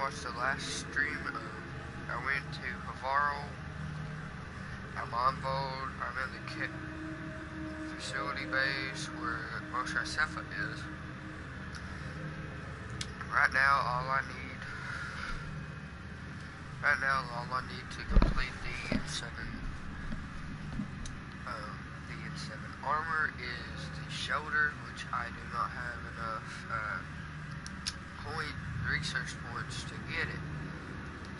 watched the last stream of, I went to Havaro, I'm on Vold, I'm in the facility base where Moshe Sefa is. Right now, all I need to complete the N7 armor is the shoulder, which I do not have enough research points to get it.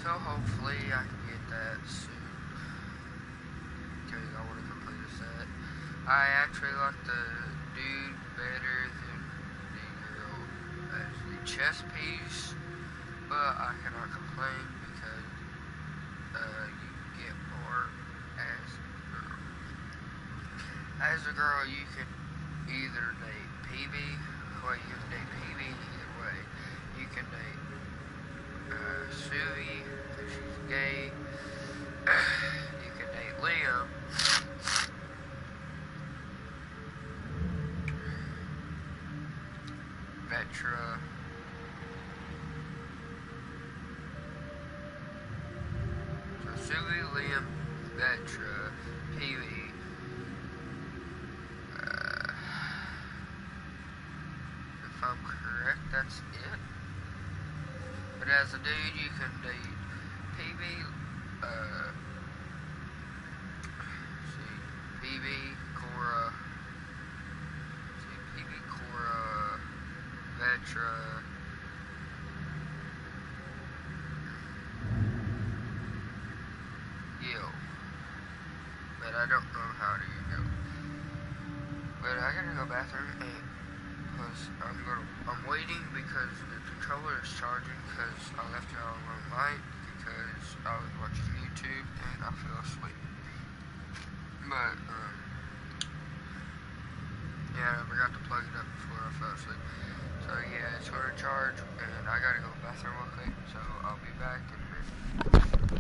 So hopefully I can get that soon, because I want to complete a set. I actually like the dude better than the girl as the chess piece, but I cannot complain because you get more as a girl. As a girl, you can either date PB, or you can date PB either way. You can date Suvi, if she's gay. You can date Liam. Vetra. So Suvi, Liam, Vetra, PB. If I'm correct, that's it. But as a dude, you can date PB, PB, Cora, Vetra, Gil. But I don't know how to go. But I gotta go bathroom and because I'm waiting because the controller is charging because I left y'all alone night because I was watching YouTube and I fell asleep. But yeah, I forgot to plug it up before I fell asleep. So yeah, it's gonna charge and I gotta go to the bathroom real quick. So I'll be back in a minute.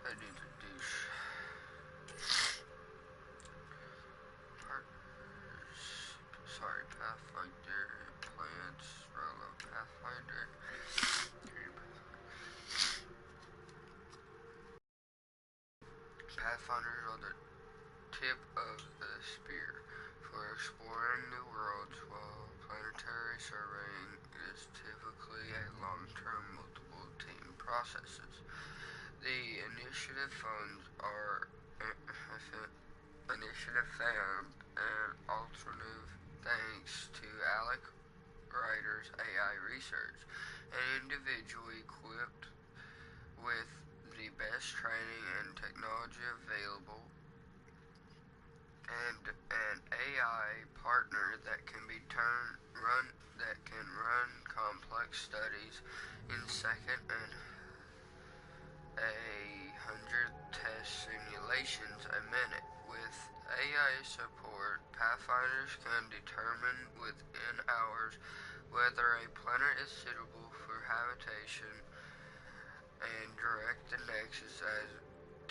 I need to douche. Partners. Sorry, Pathfinder. Plants. Roll of Pathfinder. Pathfinders are the tip of the spear for exploring new worlds, while planetary surveying is typically a long-term multiple-team processes. The initiative funds are initiative found an alternative thanks to Alec Ryder's AI research. An individual equipped with the best training and technology available, and an AI partner that can run complex studies in second and 100 test simulations a minute. With AI support, Pathfinders can determine within hours whether a planet is suitable for habitation and direct the nexus as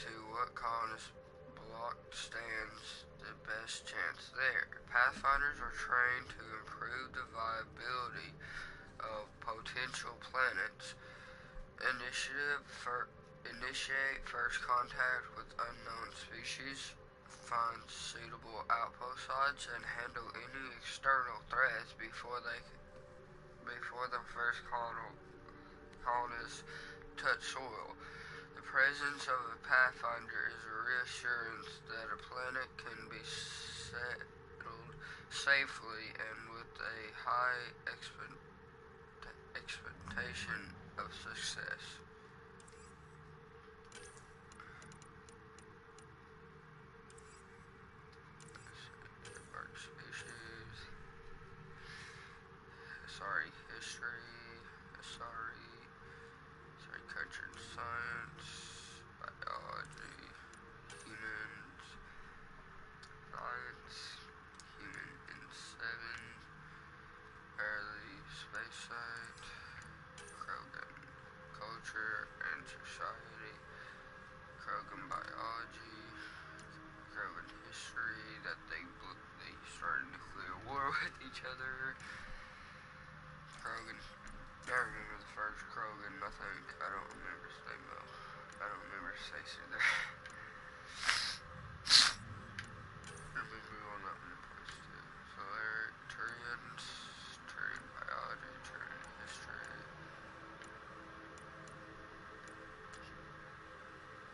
to what colonist block stands the best chance there. Pathfinders are trained to improve the viability of potential planets, initiate first contact with unknown species, find suitable outpost sites, and handle any external threats before the first colonists touch soil. The presence of a Pathfinder is a reassurance that a planet can be settled safely and with a high expectation of success. History, culture and science, biology, humans, science, human in 7, early space site, Krogan, culture and society, Krogan biology, Krogan history, that they started a nuclear war with each other. Krogan. I remember the first Krogan, I think. I don't remember his name though. I don't remember his face either. I remember on that one place too. So there, Turians, Turian biology, Turian history.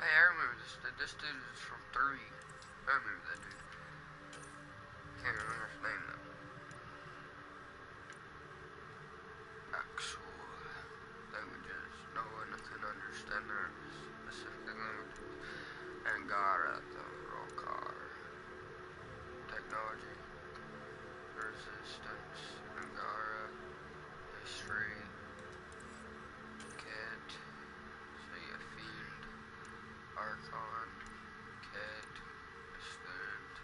Hey, I remember this dude. This dude is from 3. I remember that dude. Can't remember his name though. Actual languages. No one can understand their specific language. Angara, the Rokar. Technology. Resistance. Angara. History. Ket. See a fiend. Archon. Ket. Student.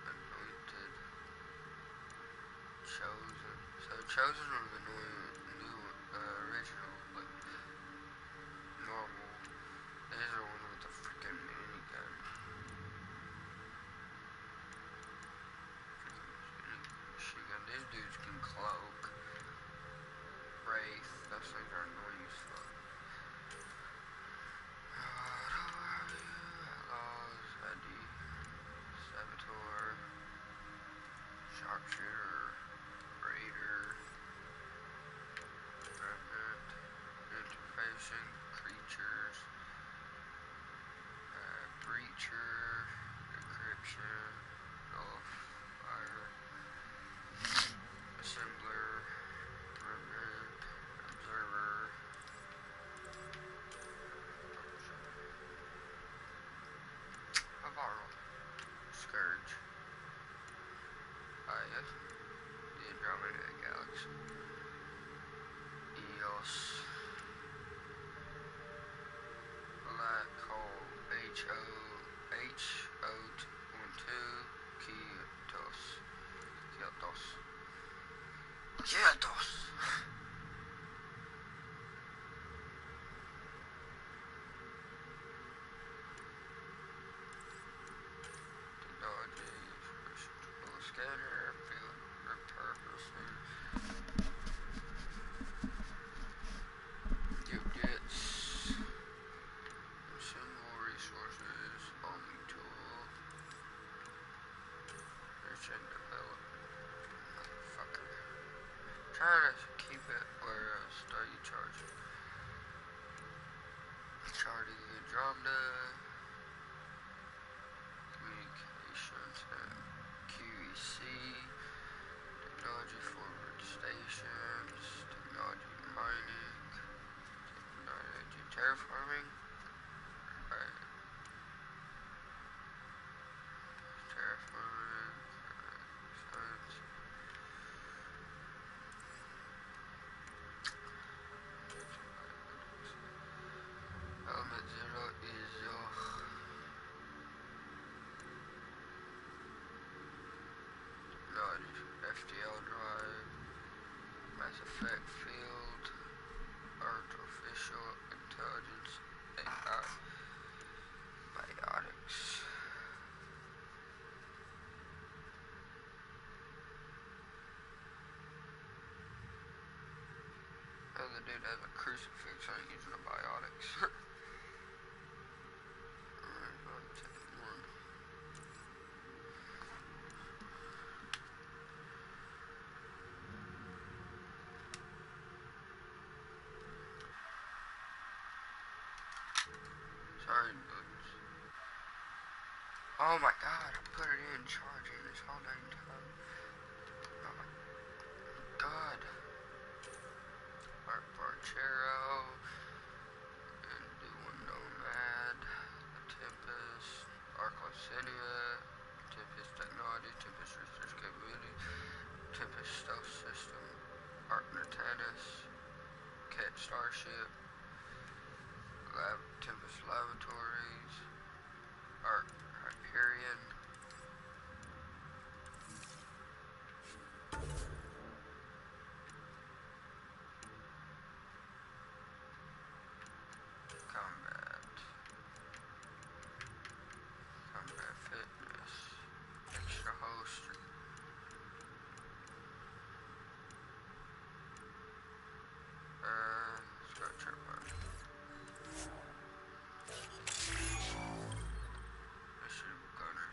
Anointed. Chosen. So Chosen was the new original, like, normal. These are ones with the freaking minigun. Machine gun. These dudes can cloak. Wraith. Those things are annoying as fuck. Outlaws. Eddie. Saboteur. Sharpshooter. Raider. Remnant. Interfacing. Creatures. Breacher. Encryption. Fire. Assembler. Remnant. Observer. Avarl. Scourge. Aya. The Andromeda Galaxy. Eos. Black Hole. H-O-12. Kyotos. trying to keep it where start you charging. Charting Andromeda, communications and QEC, technology forward stations, technology mining, technology terraforming, right, terraforming, science, element 0 is technology, FTL drive, Mass Effect field, artificial intelligence, AI, biotics. And the dude has a crucifix on using the biotics. Alright, I'll take one. Sorry, boots. Oh my god, I put it in charging this whole dang time. Oh my god. Art Barchero, and do one Nomad, the Tempest, Arclocinia, Tempest Technology, Tempest Research Capability, Tempest Stealth System, Art Natanus, Cat Starship, Tempest Laboratories, Art Hyperion, Combat Fitness, Extra Holster, let's go trip on. Mission Gunner.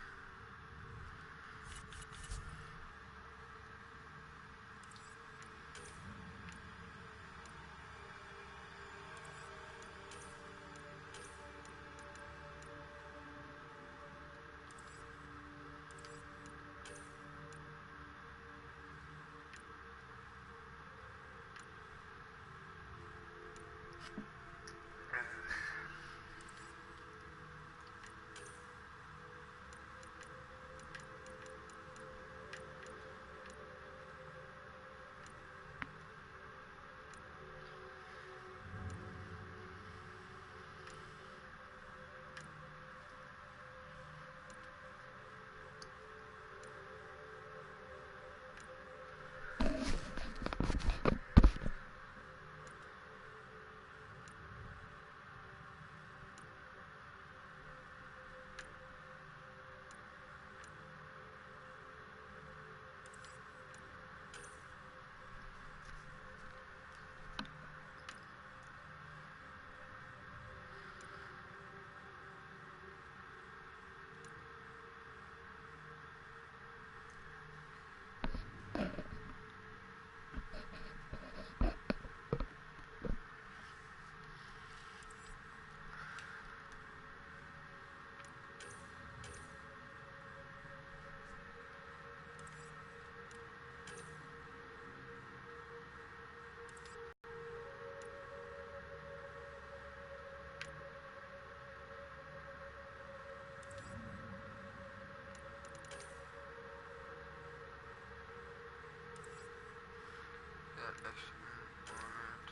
That excellent moment.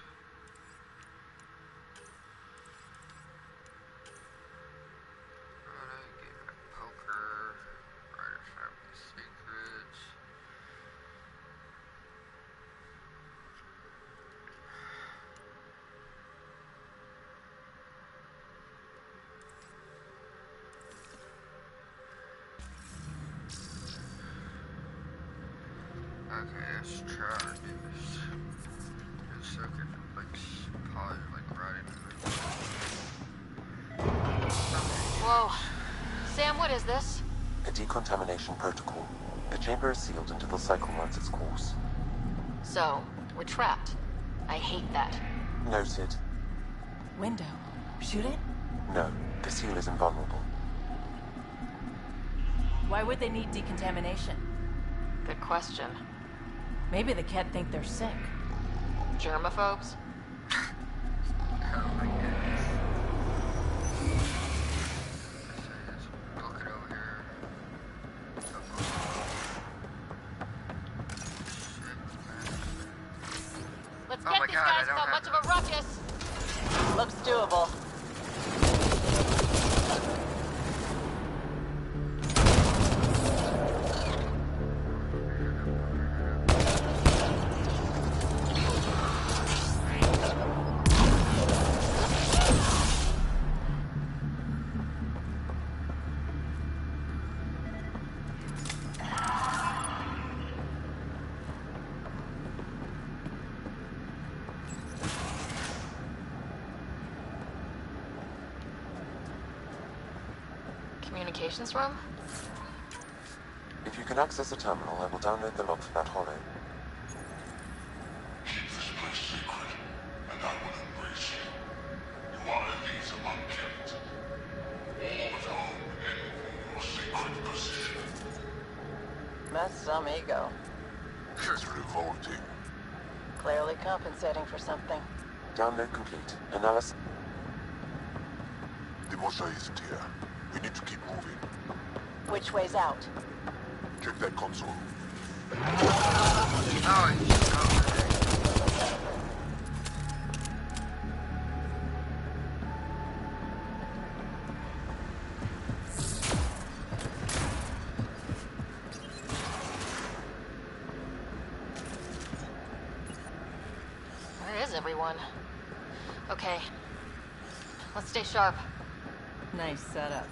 Alright, get back poker, writer family secrets. Okay, let's try to do this. Just so I can pause like right in the middle. Whoa. Sam, what is this? A decontamination protocol. The chamber is sealed until the cycle runs its course. So, we're trapped. I hate that. Noted. Window. Shoot it? No, the seal is invulnerable. Why would they need decontamination? Good question. Maybe the Kett think they're sick. Germaphobes? Oh my goodness. Let's look it over here. Let's Oh get my these God, guys I don't without have much of a ruckus! Looks doable. Communications room? If you can access the terminal, I will download the log for that holo. Keep this place secret, and I will embrace you. You are elite among Kett. All at home envy your sacred position. That's some ego. It's revolting. Clearly compensating for something. Download complete. Analysis. The Mosha isn't here. We need to keep moving. Which way's out? Check that console. Oh, you should go over there. Where is everyone? Okay. Let's stay sharp. Nice setup.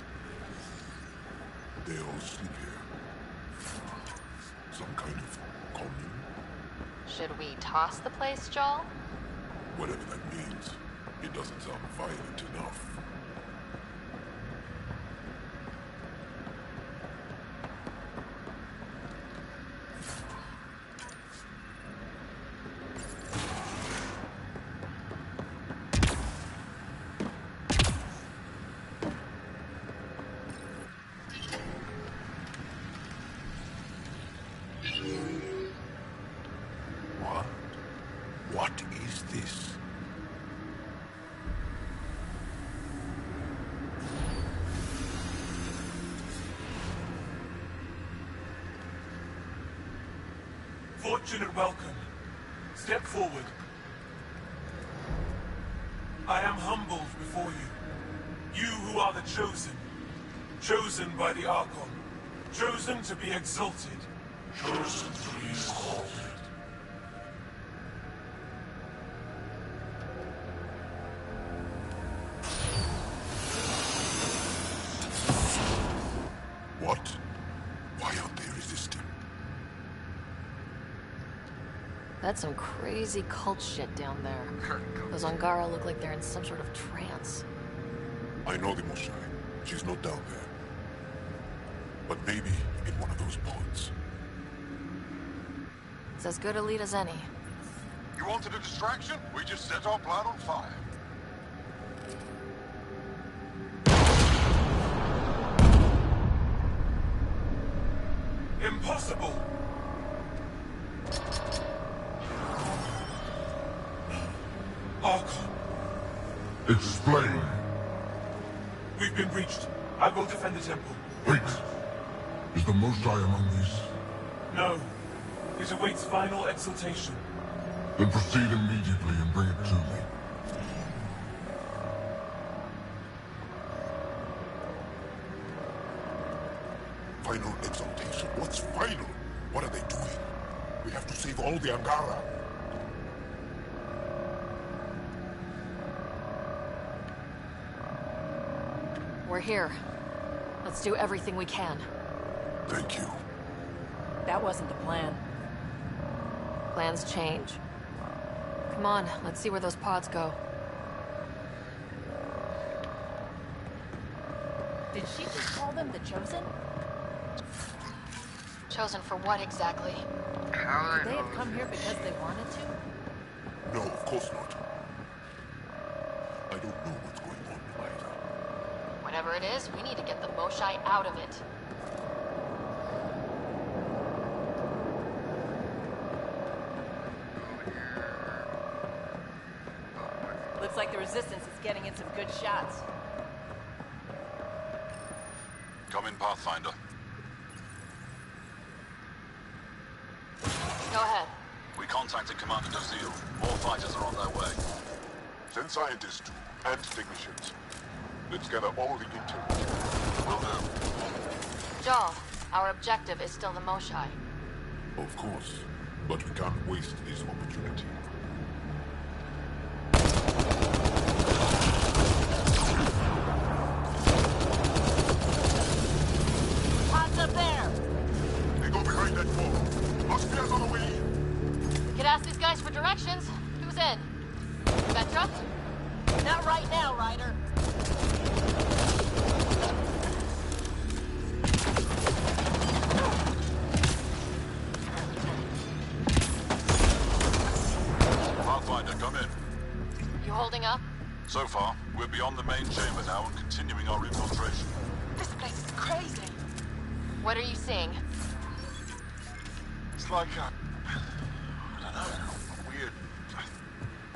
They all sleep here. Some kind of commune? Should we toss the place, Joel? Whatever that means. It doesn't sound violent enough. What? What is this? Fortunate welcome. Step forward. I am humbled before you. You who are the chosen. Chosen by the Archon. Chosen to be exalted. Chosen to be exalted. What? Why aren't they resisting? That's some crazy cult shit down there. Those Angara look like they're in some sort of trance. I know the Moshai. She's not down there. But maybe in one of those pods. It's as good a lead as any. You wanted a distraction? We just set our plan on fire. Impossible! Archon, Explain. we've been breached. I will defend the temple. Wait. Is the Moshai among these? No. It awaits final exaltation. Then proceed immediately and bring it to me. Final exaltation? What's final? What are they doing? We have to save all the Angara. We're here. Let's do everything we can. Thank you. That wasn't the plan. Plans change. Come on, let's see where those pods go. Did she just call them the Chosen? Chosen for what exactly? how would I Could they know have come if here it's because they wanted to? No, of course not. I don't know what's going on either. Whatever it is, we need to get the Moshai out of it. over here? Oh, Looks like the Resistance is getting in some good shots. Come in, Pathfinder. Go ahead. We contacted Commander Dozil. More fighters are on their way. Send scientists too, and technicians. Let's gather all the intel. Will do. Jaw, our objective is still the Moshai. Of course, but we can't waste this opportunity. Pods up there! They go behind that wall. Austria's on the way. We could ask these guys for directions. Who's in? Petra? Not right now, Ryder. Pathfinder, come in. You holding up? So far, we're beyond the main chamber now and continuing our infiltration. This place is crazy. What are you seeing? It's like a... I don't know, weird...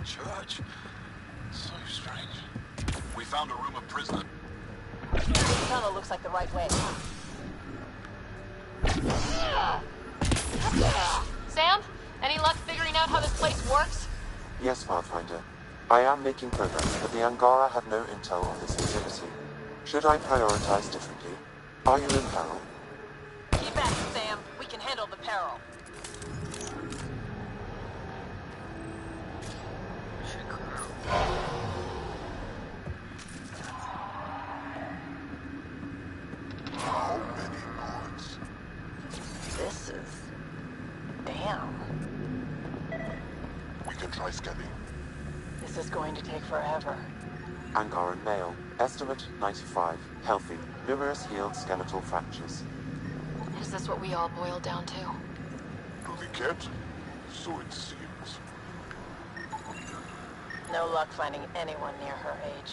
church? So strange. We found a room of prisoner. This tunnel looks like the right way. Sam? Any luck figuring out how this place works? Yes, Pathfinder. I am making progress, but the Angara have no intel on this facility. Should I prioritize differently? Are you in peril? Keep at it, Sam. We can handle the peril. should come out. How many pods? This is... damn. We can try scanning. This is going to take forever. Angaran male. Estimate 95. Healthy. Numerous healed skeletal fractures. Is this what we all boil down to? To the cat? So it seems. No luck finding anyone near her age.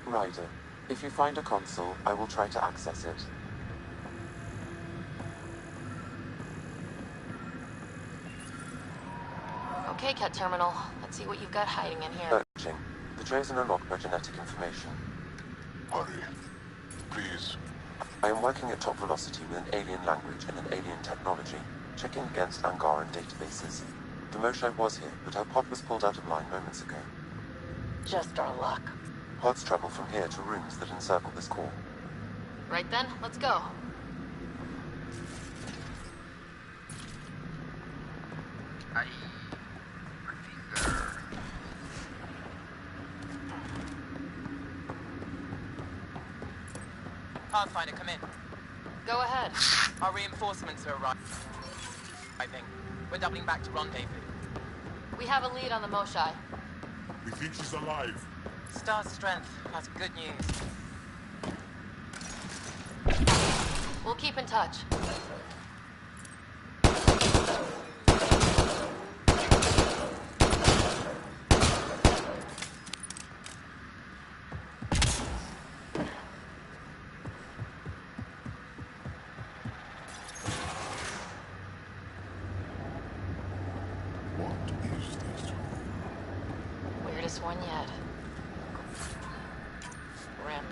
Ryder, if you find a console, I will try to access it. Okay, Cat Terminal. Let's see what you've got hiding in here. Searching. The trays are unlocked by genetic information. Hurry. Please. I am working at top velocity with an alien language and an alien technology, checking against Angaran databases. The Moshai was here, but our pod was pulled out of line moments ago. Just our luck. Pods travel from here to rooms that encircle this core. Right then, let's go. My finger. Pathfinder, come in. Go ahead. Our reinforcements are arriving. We're doubling back to rendezvous. We have a lead on the Moshai. We think she's alive. Star's strength. That's good news. We'll keep in touch. What is this? Weirdest one yet. Rim.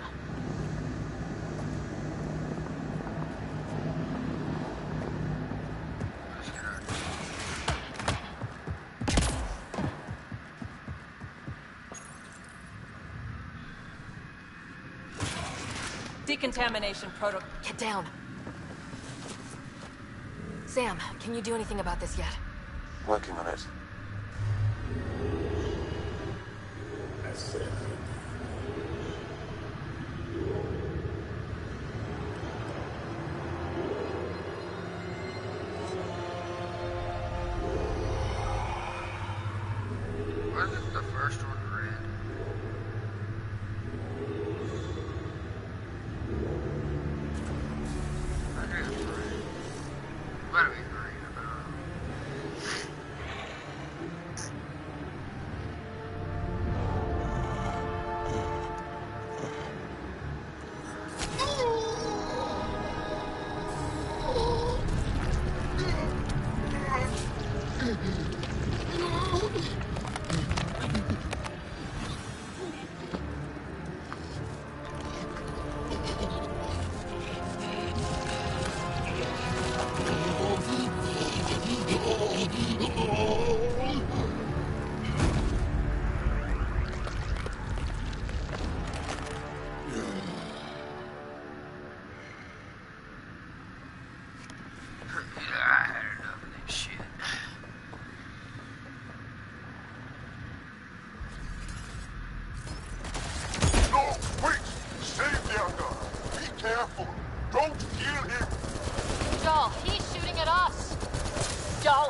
Let's get out of here. Decontamination protocol. Get down. Sam, can you do anything about this yet? Working on it. Wasn't the first one red? I think it's red. Better be green, I don't know.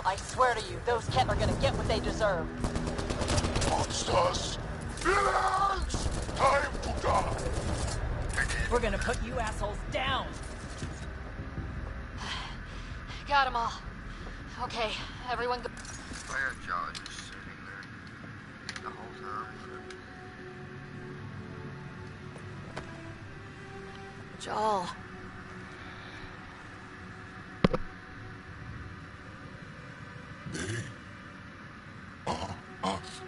I swear to you, those Kett are gonna get what they deserve. Monsters! Villains! Time to die! We're gonna put you assholes down. Got them all. Okay, everyone go. I got Jaw just sitting there the whole time. Joel. They are us.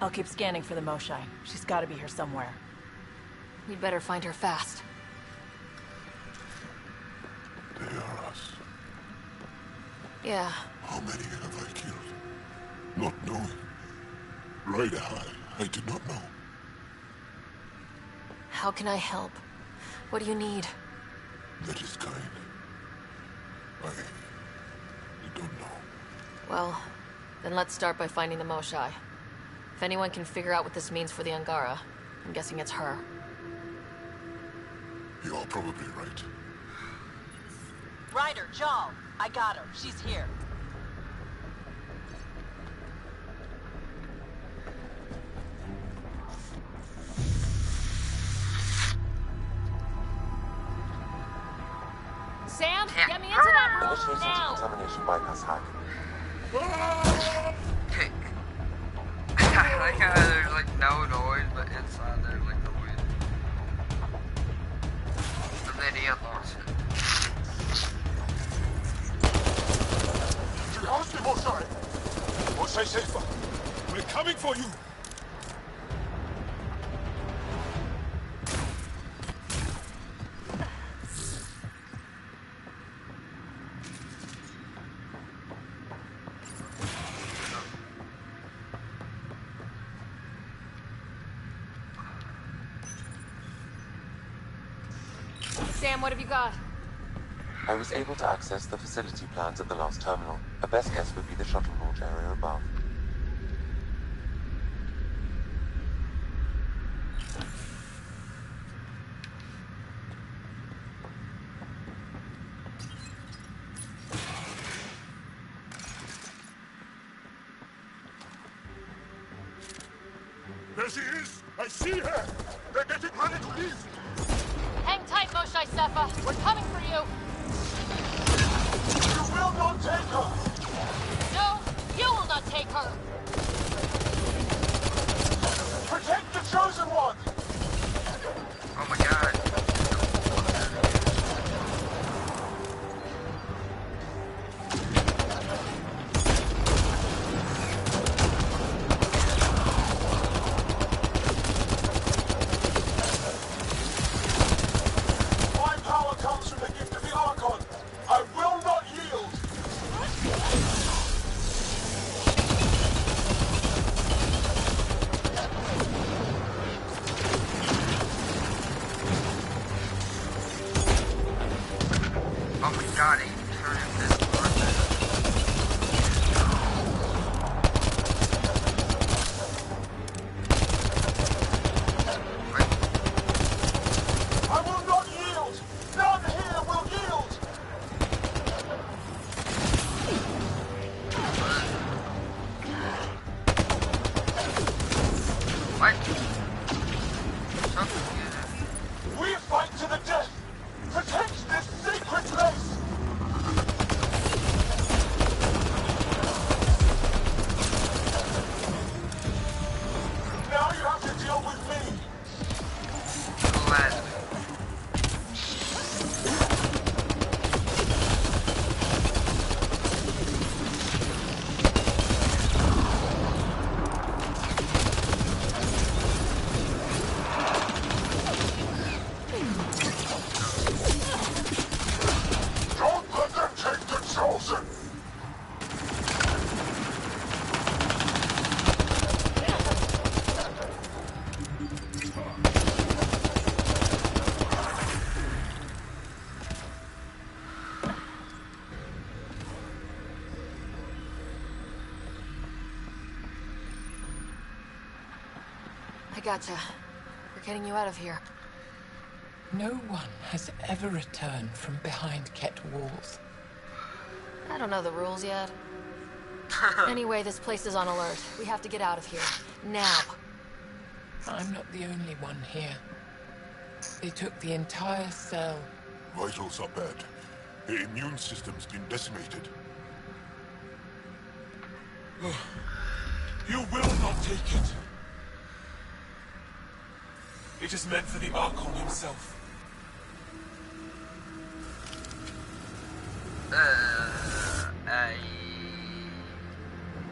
I'll keep scanning for the Moshai. She's gotta be here somewhere. We'd better find her fast. They are us. Yeah. How many have I killed? Not knowing. Right, I did not know. How can I help? What do you need? That is kind. I don't know. Well, then let's start by finding the Moshai. If anyone can figure out what this means for the Angara, I'm guessing it's her. You are probably right. Ryder, Jal, I got her. She's here. Sam, get me into that room Initiating now! decontamination bypass hack. I like how there's like no noise, but inside there's like noise. And then he unlocks it. You house me, Moshai! Moshai safer. We're coming for you. Sam, what have you got? I was able to access the facility plans at the last terminal. A best guess would be the shuttle launch area above. There she is! I see her! They're getting ready to leave! Hang tight, Moshai Sefa. We're coming for you. You will not take her! No, you will not take her. Protect the Chosen One! Oh my god. My power comes from the gift of the Archon! I will not yield! I gotcha. We're getting you out of here. No one has ever returned from behind Ket walls. I don't know the rules yet. Anyway, this place is on alert. We have to get out of here. Now. I'm not the only one here. They took the entire cell. Vitals are bad. The immune system's been decimated. You will not take it. It is meant for the Archon himself.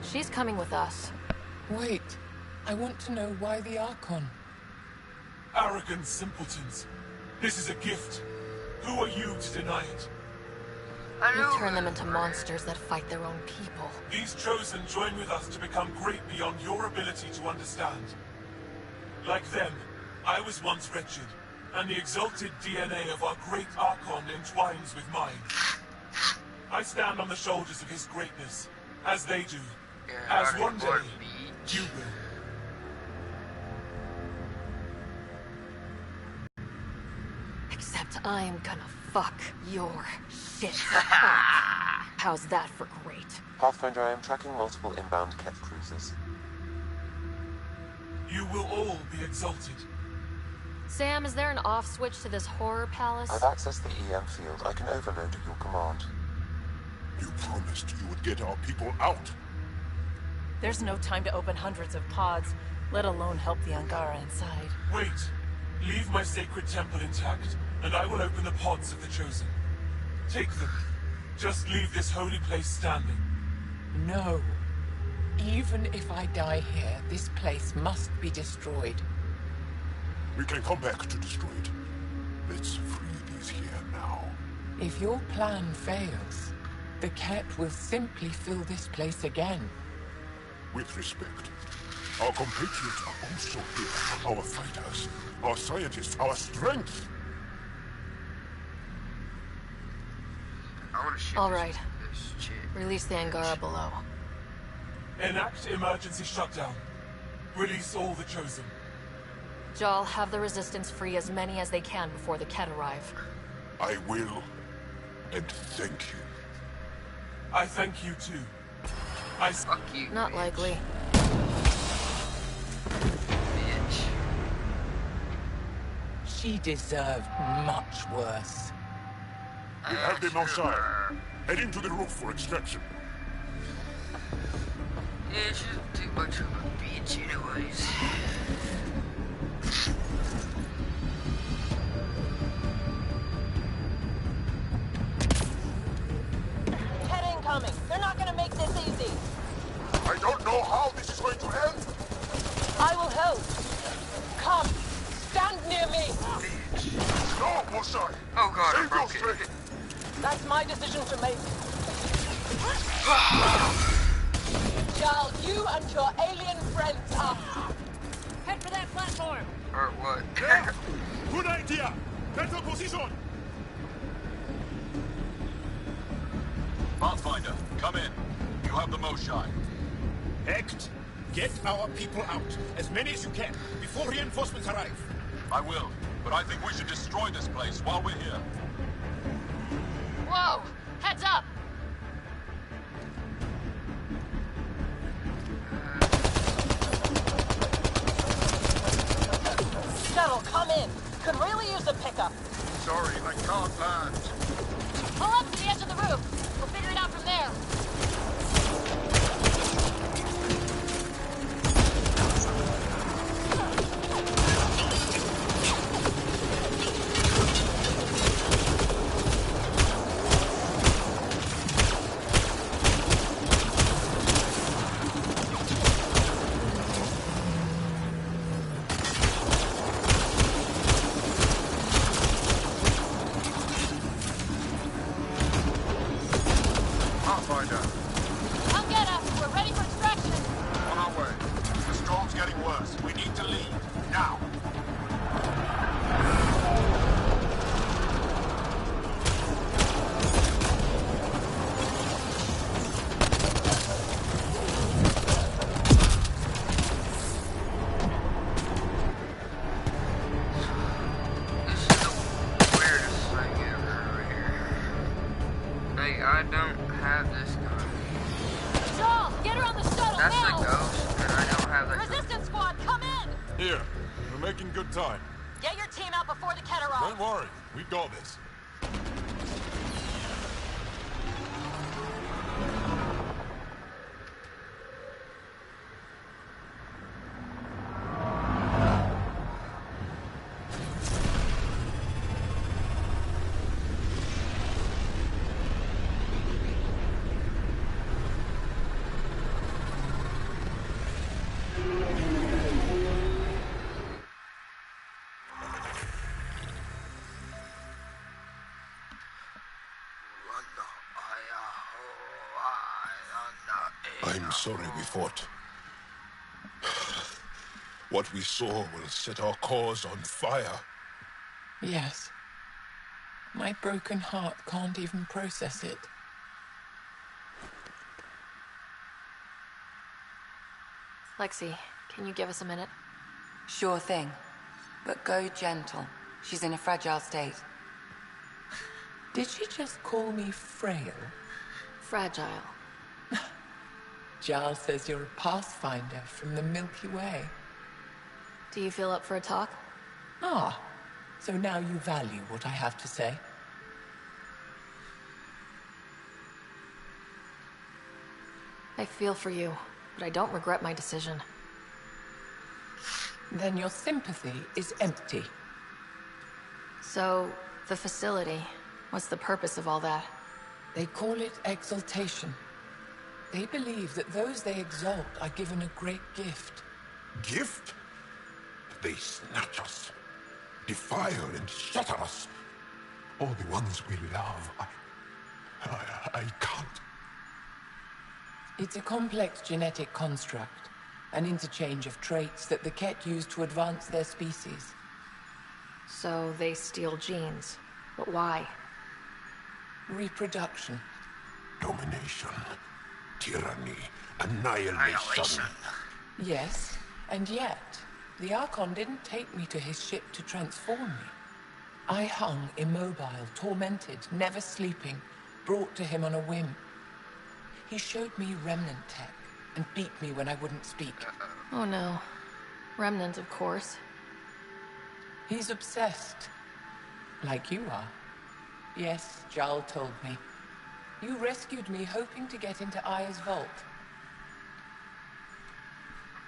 She's coming with us. Wait, I want to know why the Archon. Arrogant simpletons. This is a gift. Who are you to deny it? We turn them into monsters that fight their own people. These Chosen join with us to become great beyond your ability to understand. Like them, I was once wretched, and the exalted DNA of our great Archon entwines with mine. I stand on the shoulders of his greatness, as they do, as one day you will. Except I'm gonna fuck your shit up. How's that for great? Pathfinder, I am tracking multiple inbound Ket cruisers. You will all be exalted. Sam, is there an off switch to this horror palace? I've accessed the EM field. I can overload at your command. You promised you would get our people out. There's no time to open hundreds of pods, let alone help the Angara inside. Wait. Leave my sacred temple intact, and I will open the pods of the Chosen. Take them. Just leave this holy place standing. No. Even if I die here, this place must be destroyed. We can come back to destroy it. Let's free these here now. If your plan fails, the Ket will simply fill this place again. With respect, our compatriots are also here. Our fighters, our scientists, our strength. I want to shoot All right. this chick. Release the Angara below. Enact emergency shutdown. Release all the Chosen. Jal, have the Resistance free as many as they can before the Ket arrive. I will. And thank you. I thank you too. Fuck you, Not bitch. likely. Bitch. She deserved much worse. We have them outside. Heading to the roof for extraction. Yeah, she's too much of a bitch anyways. Ket incoming! They're not gonna make this easy! I don't know how this is going to end. I will help! Come! Stand near me! No, Mosai. Oh god, I Save your broke it. strength. That's my decision to make. Jal, you and your alien friends are... Head for that platform! Or what? Good idea. Better position. Pathfinder, come in. You have the Moshai. Act. Get our people out. As many as you can, before reinforcements arrive. I will, but I think we should destroy this place while we're here. Whoa! Heads up! Shuttle, come in! Could really use a pickup. Sorry, I can't land. Pull up to the edge of the roof. We'll figure it out from there. Pathfinder, Come get us. We're ready for extraction. on our way. The storm's getting worse. We need to leave. Now. making good time. Get your team out before the Ket arrives. Don't worry, we got this. I'm sorry we fought. What we saw will set our cause on fire. Yes. My broken heart can't even process it. Lexi, can you give us a minute? Sure thing. But go gentle. She's in a fragile state. Did she just call me frail? Fragile. Giles says you're a pathfinder from the Milky Way. Do you feel up for a talk? Ah, so now you value what I have to say. I feel for you, but I don't regret my decision. Then your sympathy is empty. So, the facility, what's the purpose of all that? They call it exaltation. They believe that those they exalt are given a great gift. Gift? They snatch us, defile and shatter us. All the ones we love. I can't. It's a complex genetic construct, an interchange of traits that the Ket use to advance their species. So they steal genes. But why? Reproduction. Domination, tyranny, annihilation. Yes, and yet, the Archon didn't take me to his ship to transform me. I hung immobile, tormented, never sleeping, brought to him on a whim. He showed me remnant tech and beat me when I wouldn't speak. Oh no. Remnant, of course. He's obsessed. Like you are. Yes, Jarl told me. You rescued me hoping to get into Aya's vault.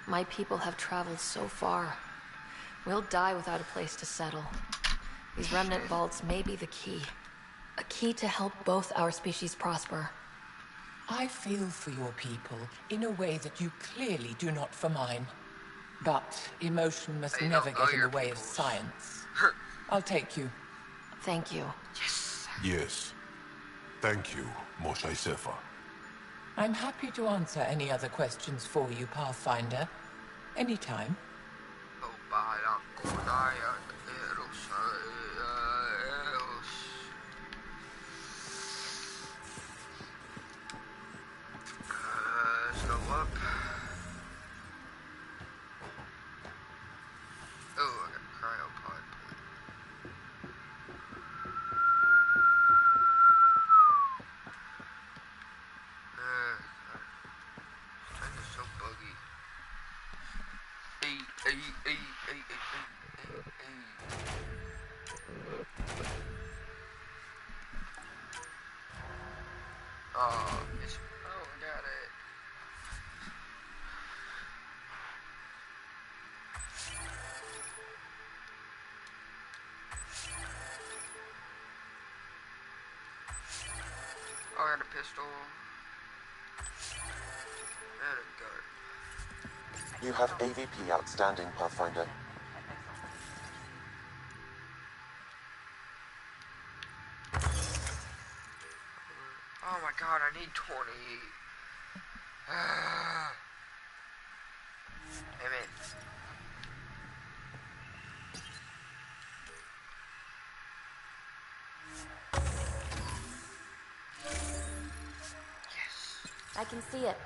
My people have traveled so far. We'll die without a place to settle. These remnant vaults may be the key. A key to help both our species prosper. I feel for your people in a way that you clearly do not for mine. But emotion must never get in the way of science. I'll take you. Thank you. Yes. Thank you, Moshe Sefer. I'm happy to answer any other questions for you, Pathfinder. Anytime. Let's go up. Oh, I got cryopod. This is so buggy. Oh, it's, oh, I got it. Oh, I got a pistol. And a gun. You have AVP outstanding, Pathfinder. Oh my god, I need 20. Amen. Yes. I can see it.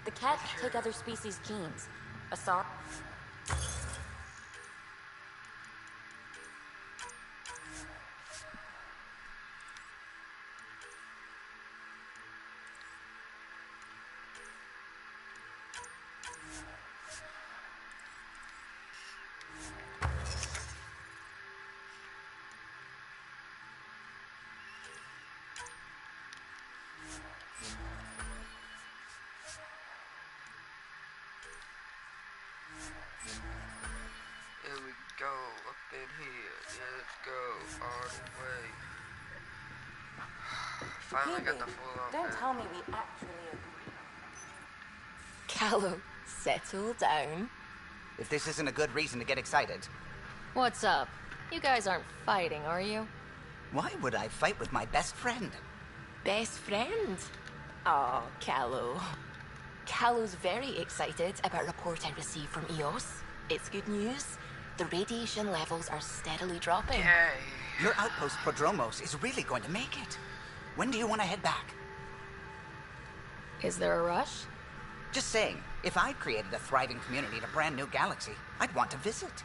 The Ket take other species' genes. Asar. Let's go all the way. Finally got the full outfit. Don't tell me we actually agree. Callow, settle down. If this isn't a good reason to get excited. What's up? You guys aren't fighting, are you? Why would I fight with my best friend? Best friend? Oh, Callow. Callow's very excited about a report I received from EOS. It's good news. The radiation levels are steadily dropping. Yay. Your outpost Prodromos is really going to make it. When do you want to head back? Is there a rush? Just saying, if I'd created a thriving community in a brand new galaxy, I'd want to visit.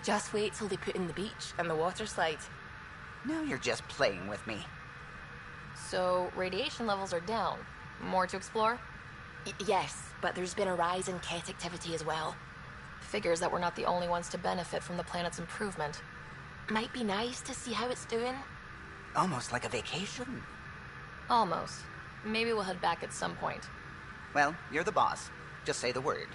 Just wait till they put in the beach and the water slide. Now you're just playing with me. So, radiation levels are down. More to explore? Yes, but there's been a rise in cat activity as well. Figures that we're not the only ones to benefit from the planet's improvement. Might be nice to see how it's doing. Almost like a vacation. Almost. Maybe we'll head back at some point. Well, you're the boss. Just say the word.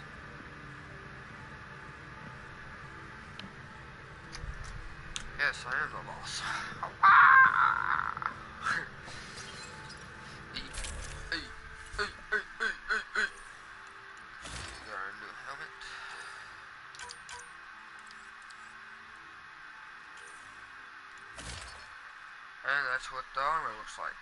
Yes, I am the boss. Got a new helmet. And that's what the armor looks like.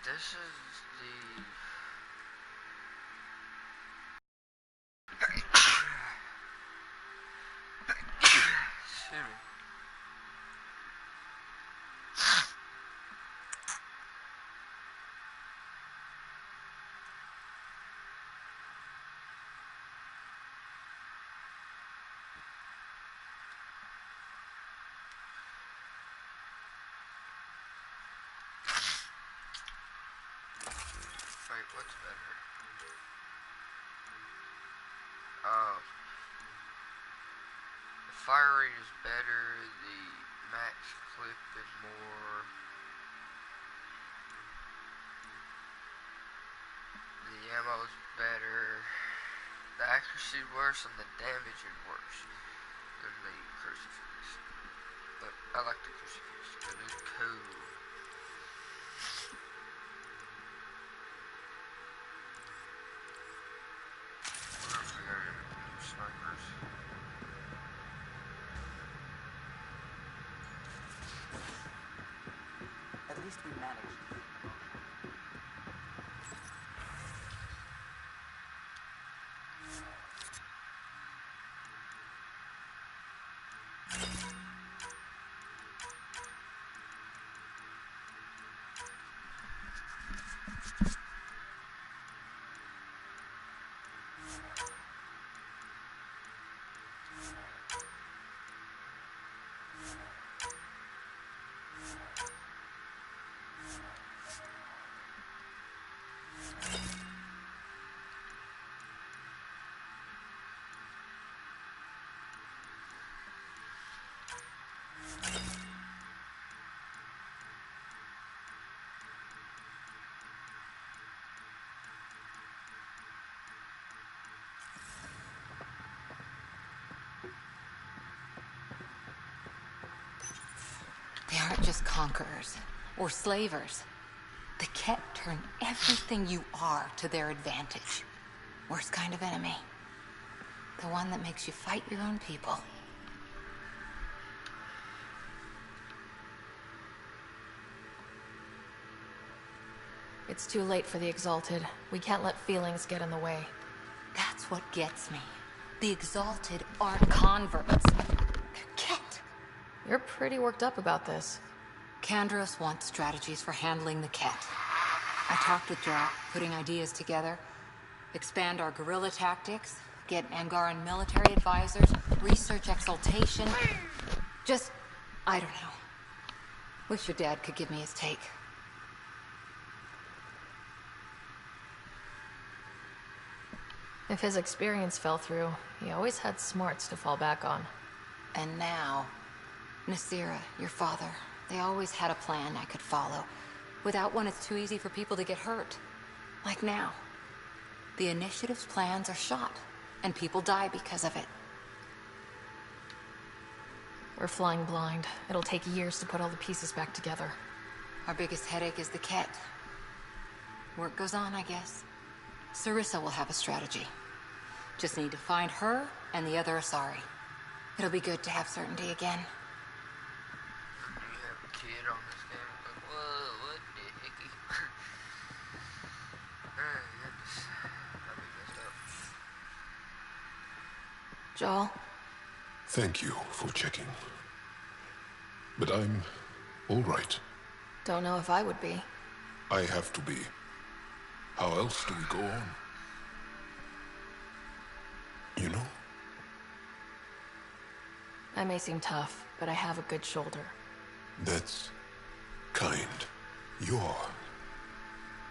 This is the... Excuse me. Wait, what's better? The fire rate is better, the max clip is more... The ammo is better, the accuracy worse, and the damage is worse than the crucifix. But I like the crucifix because it's cool. Snipers. At least we managed. They aren't just conquerors or slavers. The Ket turn everything you are to their advantage. Worst kind of enemy. The one that makes you fight your own people. It's too late for the Exalted. We can't let feelings get in the way. That's what gets me. The Exalted aren't converts. They're Ket. You're pretty worked up about this. Kandros wants strategies for handling the Ket. I talked with Drac, putting ideas together. Expand our guerrilla tactics, Get Angaran military advisors, research exaltation. Just, I don't know. Wish your dad could give me his take. If his experience fell through, he always had smarts to fall back on. And now, Nasira, your father, they always had a plan I could follow. Without one, it's too easy for people to get hurt. Like now. The Initiative's plans are shot, and people die because of it. We're flying blind. It'll take years to put all the pieces back together. Our biggest headache is the Ket. Work goes on, I guess. Sarissa will have a strategy. Just need to find her and the other Asari. It'll be good to have certainty again. You have a kid on this game. Like, whoa, what the hecky? Oh, goodness. That'd be messed up. Joel? Thank you for checking. But I'm all right. Don't know if I would be. I have to be. How else do we go on? You know? I may seem tough, but I have a good shoulder. That's kind. You're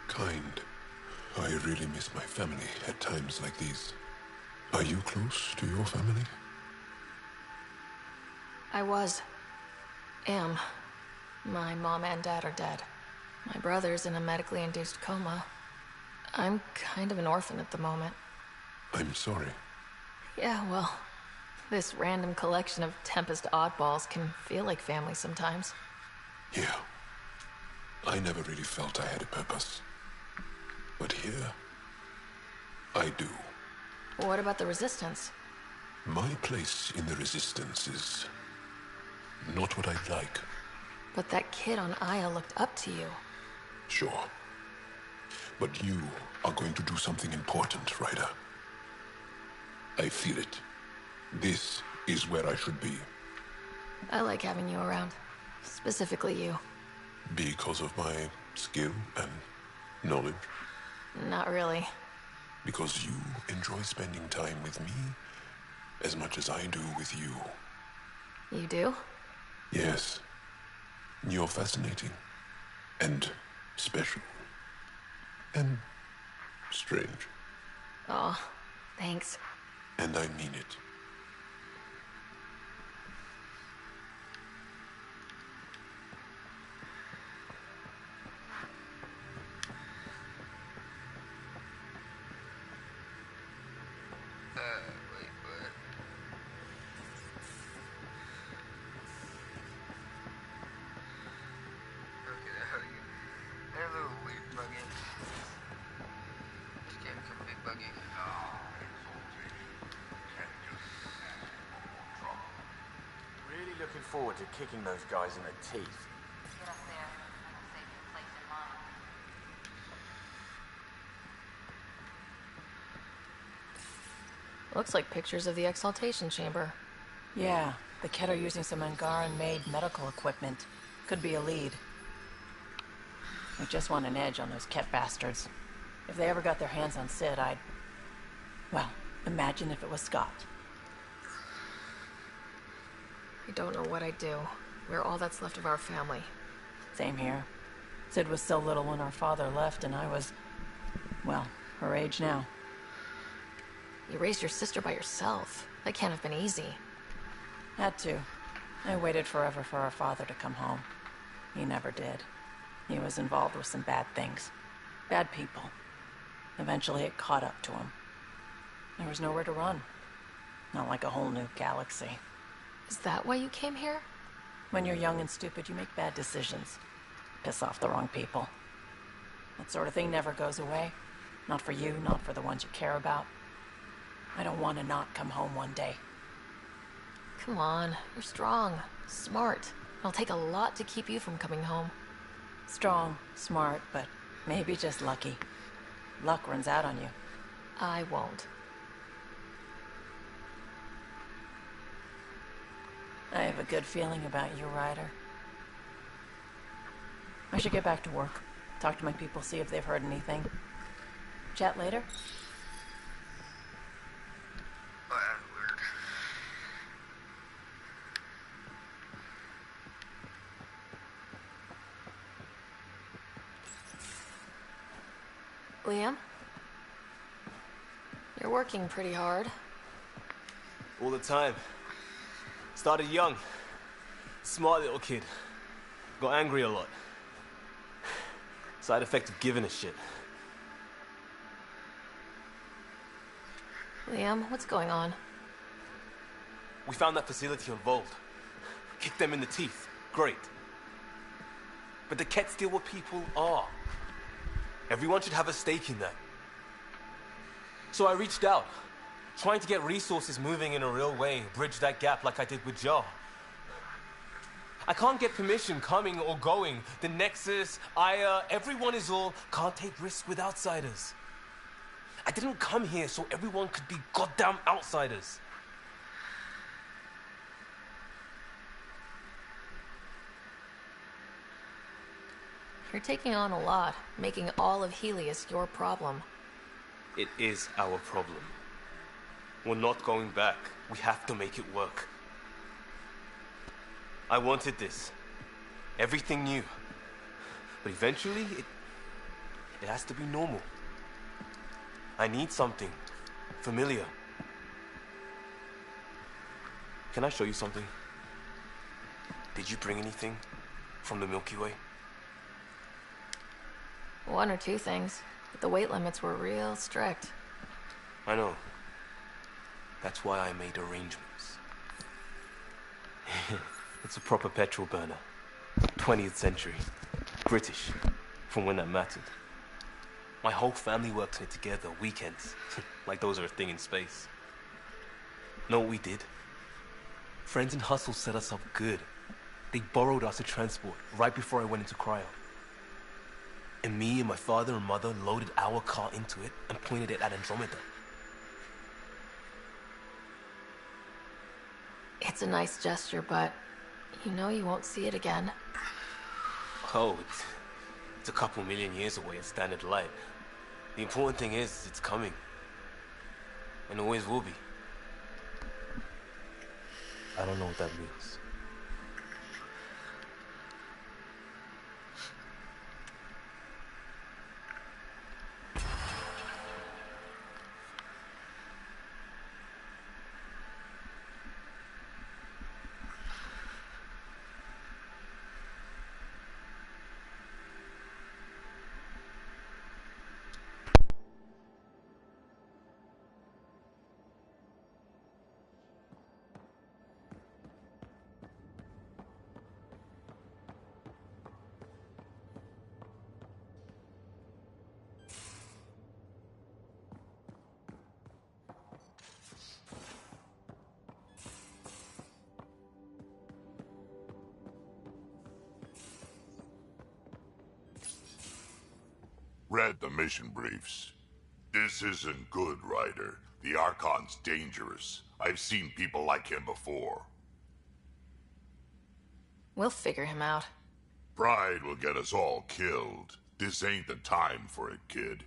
kind. I really miss my family at times like these. Are you close to your family? I am. My mom and dad are dead. My brother's in a medically induced coma. I'm kind of an orphan at the moment. I'm sorry. Yeah, well, this random collection of Tempest oddballs can feel like family sometimes. Yeah. I never really felt I had a purpose. But here, I do. What about the Resistance? My place in the Resistance is not what I'd like. But that kid on Aya looked up to you. Sure. But you are going to do something important, Ryder. I feel it. This is where I should be. I like having you around. Specifically you. Because of my skill and knowledge? Not really. Because you enjoy spending time with me as much as I do with you. You do? Yes. You're fascinating. And special. And strange. Oh, thanks. And I mean it. Wait, what? Okay, there we go. They're a little weird buggy. This game can be buggy. Really looking forward to kicking those guys in the teeth. Get up there, and we'll save your place in line. Looks like pictures of the Exaltation Chamber. Yeah, the Ket are using some Angaran-made medical equipment. Could be a lead. We just want an edge on those Ket bastards. If they ever got their hands on Sid, well, imagine if it was Scott. I don't know what I'd do. We're all that's left of our family. Same here. Sid was so little when our father left, and I was, well, her age now. You raised your sister by yourself. That can't have been easy. Had to. I waited forever for our father to come home. He never did. He was involved with some bad things. Bad people. Eventually it caught up to him. There was nowhere to run. Not like a whole new galaxy. Is that why you came here? When you're young and stupid, you make bad decisions. Piss off the wrong people. That sort of thing never goes away. Not for you, not for the ones you care about. I don't want to not come home one day. Come on, you're strong, smart. It'll take a lot to keep you from coming home. Strong, smart, but maybe just lucky. Luck runs out on you. I won't. I have a good feeling about you, Ryder. I should get back to work. Talk to my people, see if they've heard anything. Chat later? Liam? You're working pretty hard. All the time. Started young. Smart little kid. Got angry a lot. Side effect of giving a shit. Liam, what's going on? We found that facility on Vold. Kicked them in the teeth. Great. But the Kett steal what people are. Everyone should have a stake in that. So I reached out, trying to get resources moving in a real way, bridge that gap like I did with Jar. I can't get permission coming or going. The Nexus, Aya, everyone is all can't take risks with outsiders. I didn't come here so everyone could be goddamn outsiders. You're taking on a lot, making all of Helios your problem. It is our problem. We're not going back. We have to make it work. I wanted this. Everything new. But eventually, it has to be normal. I need something familiar. Can I show you something? Did you bring anything from the Milky Way? One or two things, but the weight limits were real strict. I know. That's why I made arrangements. It's a proper petrol burner. 20th century. British. From when that mattered. My whole family worked on it together, weekends. Like those are a thing in space. Know what we did? Friends in Hustle set us up good. They borrowed us a transport right before I went into cryo. And me and my father and mother loaded our car into it and pointed it at Andromeda. It's a nice gesture, but you know you won't see it again. Oh, it's a couple million years away at standard light. The important thing is, it's coming. And always will be. I don't know what that means. Read the mission briefs. This isn't good, Ryder. The Archon's dangerous. I've seen people like him before. We'll figure him out. Pride will get us all killed. This ain't the time for it, kid.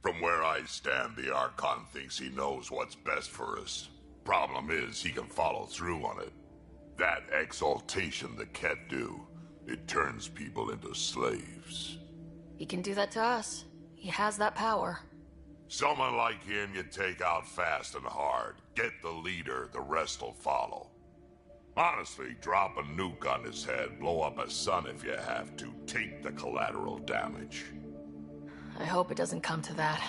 From where I stand, the Archon thinks he knows what's best for us. Problem is, he can follow through on it. That exaltation the Kett do, it turns people into slaves. He can do that to us. He has that power. Someone like him you take out fast and hard. Get the leader, the rest will follow. Honestly, drop a nuke on his head, blow up a sun if you have to. Take the collateral damage. I hope it doesn't come to that.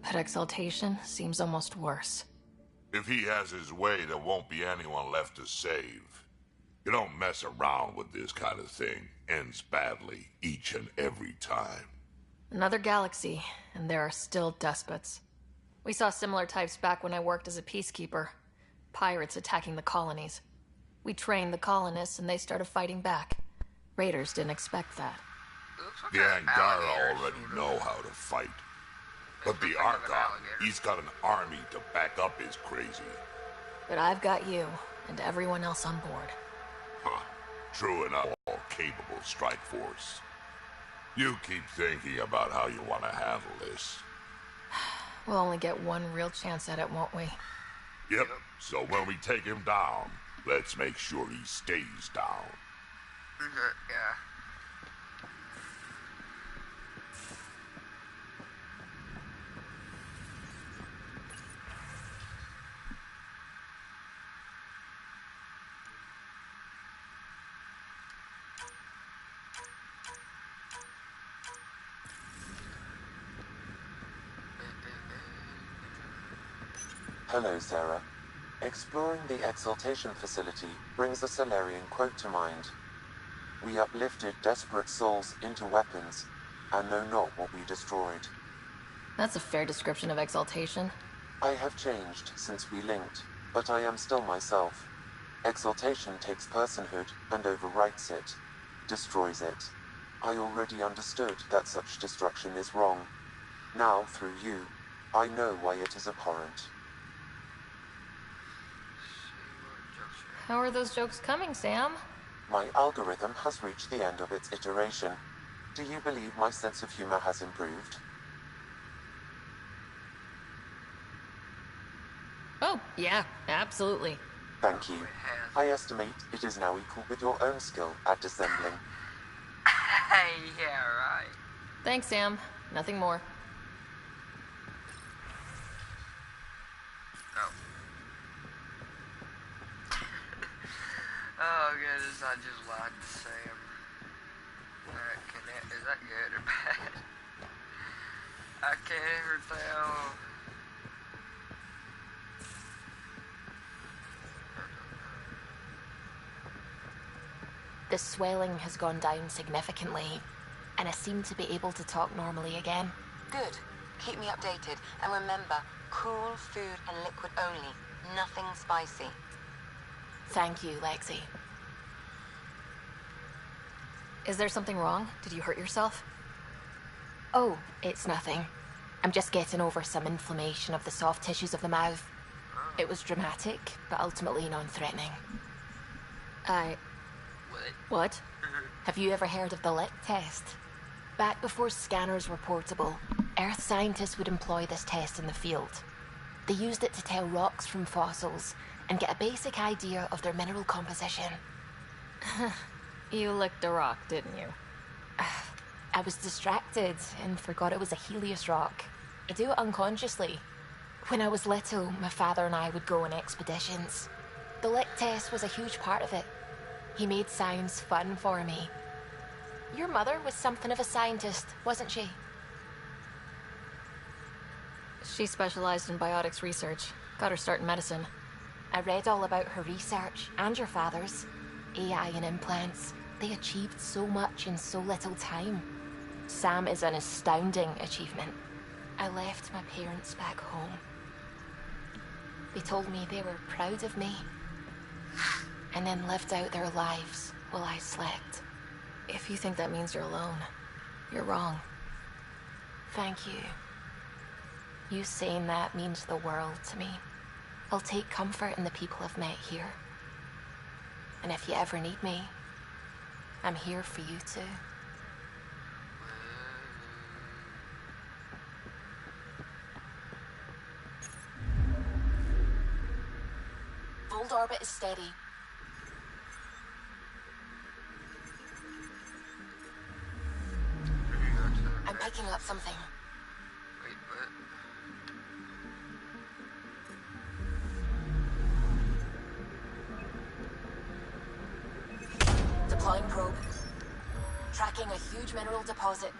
But exaltation seems almost worse. If he has his way, there won't be anyone left to save. You don't mess around with this kind of thing. Ends badly, each and every time. Another galaxy, and there are still despots. We saw similar types back when I worked as a peacekeeper. Pirates attacking the colonies. We trained the colonists, and they started fighting back. Raiders didn't expect that. The Angara already know how to fight. But the Archon, he's got an army to back up his crazy. But I've got you, and everyone else on board. Huh. True enough, all capable strike force. You keep thinking about how you want to handle this. We'll only get one real chance at it, won't we? Yep, so when we take him down, let's make sure he stays down. Yeah. Hello, Sarah. Exploring the Exaltation facility brings a Solarian quote to mind. We uplifted desperate souls into weapons, and know not what we destroyed. That's a fair description of exaltation. I have changed since we linked, but I am still myself. Exaltation takes personhood and overwrites it, destroys it. I already understood that such destruction is wrong. Now, through you, I know why it is abhorrent. How are those jokes coming, Sam? My algorithm has reached the end of its iteration. Do you believe my sense of humor has improved? Oh, yeah, absolutely. Thank you. I estimate it is now equal with your own skill at dissembling. Yeah, right. Thanks, Sam. Nothing more. Oh goodness, I just lied to Sam. Is that good or bad? I can't ever tell. The swelling has gone down significantly, and I seem to be able to talk normally again. Good. Keep me updated. And remember, cool food and liquid only. Nothing spicy. Thank you, Lexi. Is there something wrong? Did you hurt yourself? Oh, it's nothing. I'm just getting over some inflammation of the soft tissues of the mouth. It was dramatic, but ultimately non-threatening. What? Have you ever heard of the Lick test? Back before scanners were portable, Earth scientists would employ this test in the field. They used it to tell rocks from fossils and get a basic idea of their mineral composition. You licked a rock, didn't you? I was distracted and forgot it was a Helios rock. I do it unconsciously. When I was little, my father and I would go on expeditions. The Lick test was a huge part of it. He made science fun for me. Your mother was something of a scientist, wasn't she? She specialized in biotics research. Got her start in medicine. I read all about her research, and your father's. AI and implants. They achieved so much in so little time. Sam is an astounding achievement. I left my parents back home. They told me they were proud of me, and then lived out their lives while I slept. If you think that means you're alone, you're wrong. Thank you. You saying that means the world to me. I'll take comfort in the people I've met here. And if you ever need me, I'm here for you too. Fold orbit is steady. I'm picking up something. Wait, what? Deploying probe. Tracking a huge mineral deposit.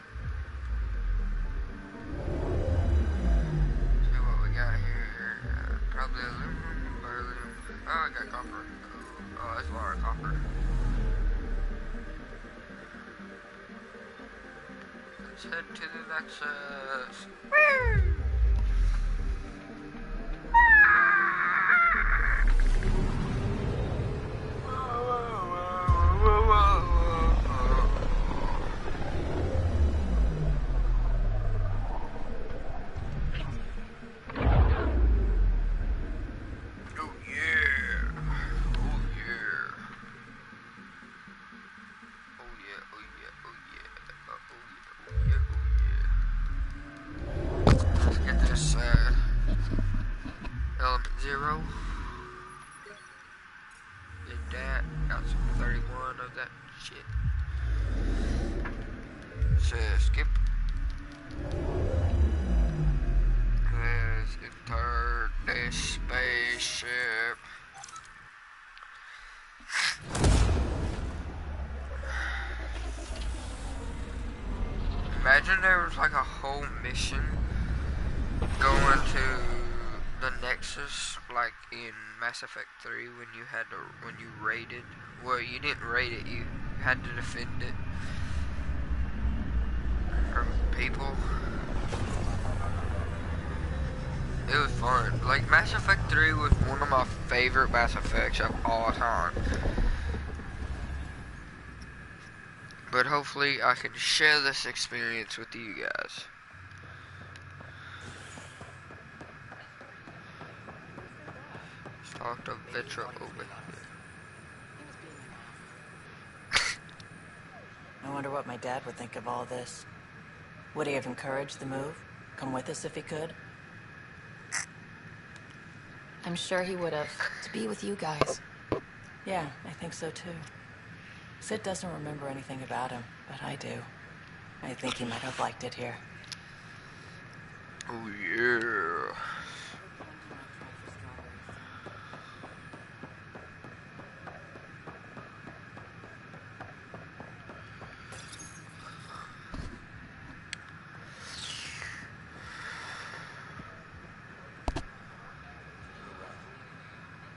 See what we got here. Probably aluminum, beryllium. Oh, we got copper. Cool. Oh, that's a lot of copper. Let's head to the Nexus. Woo! Element 0. Did that. Got some 31 of that shit. So, skip. Let's enter this spaceship. Imagine there was like a whole mission going to the next differences, like in Mass Effect 3 when you raided. Well, you didn't raid it, you had to defend it from people. It was fun. Like, Mass Effect 3 was one of my favorite Mass Effects of all time. But hopefully I can share this experience with you guys. Let's talk to Vitra over here. I wonder what my dad would think of all this. Would he have encouraged the move? Come with us if he could? I'm sure he would have, to be with you guys. Yeah, I think so too. Sid doesn't remember anything about him, but I do. I think he might have liked it here. Oh yeah.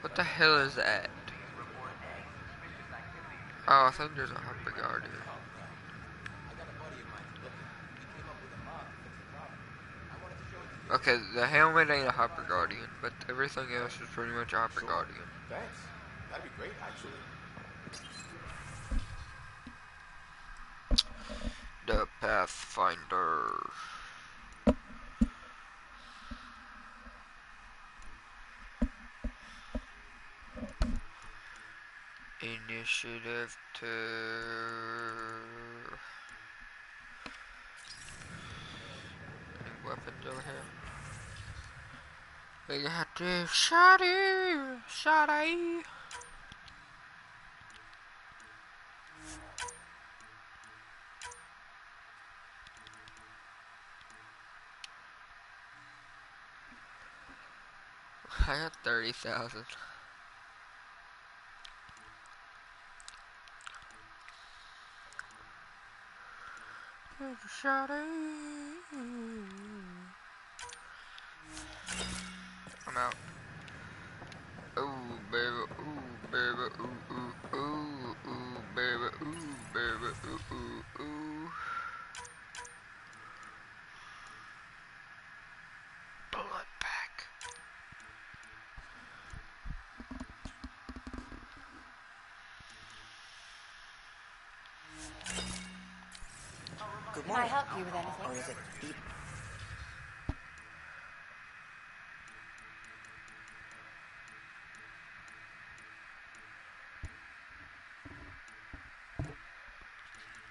What the hell is that? Oh, I think there's a Hyper Guardian. Okay, the helmet ain't a Hyper Guardian, but everything else is pretty much a Hyper Guardian. Thanks. That'd be great, actually. The Pathfinder. Initiative to... Any weapons over here? We got the shotty. I got 30,000. Shotty. I'm out. Ooh, baby, ooh, baby, ooh, ooh, ooh, ooh, baby, ooh, baby, ooh, ooh, ooh. Bullet pack. Good Can I morning. help you with anything? Or is it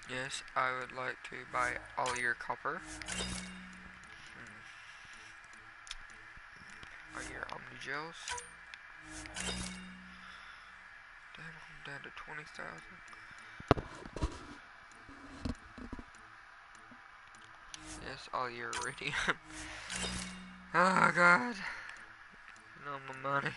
Yes, I would like to buy all your copper. All your Omni gels. Damn, I'm down to 20,000. Yes, all your iridium. Oh god. No more money.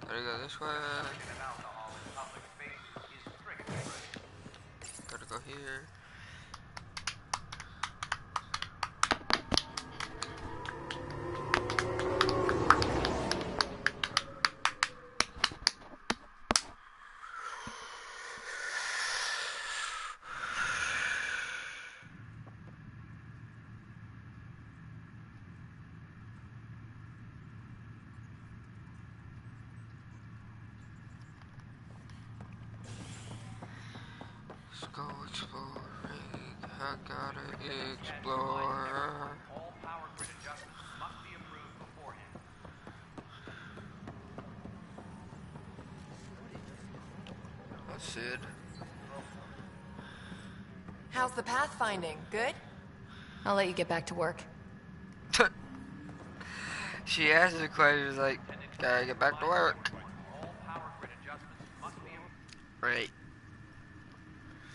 Gotta go this way. Gotta go here. Let's go exploring. I gotta explore. That's it. How's the pathfinding? Good? I'll let you get back to work. She asked the question like, gotta get back to work. Right.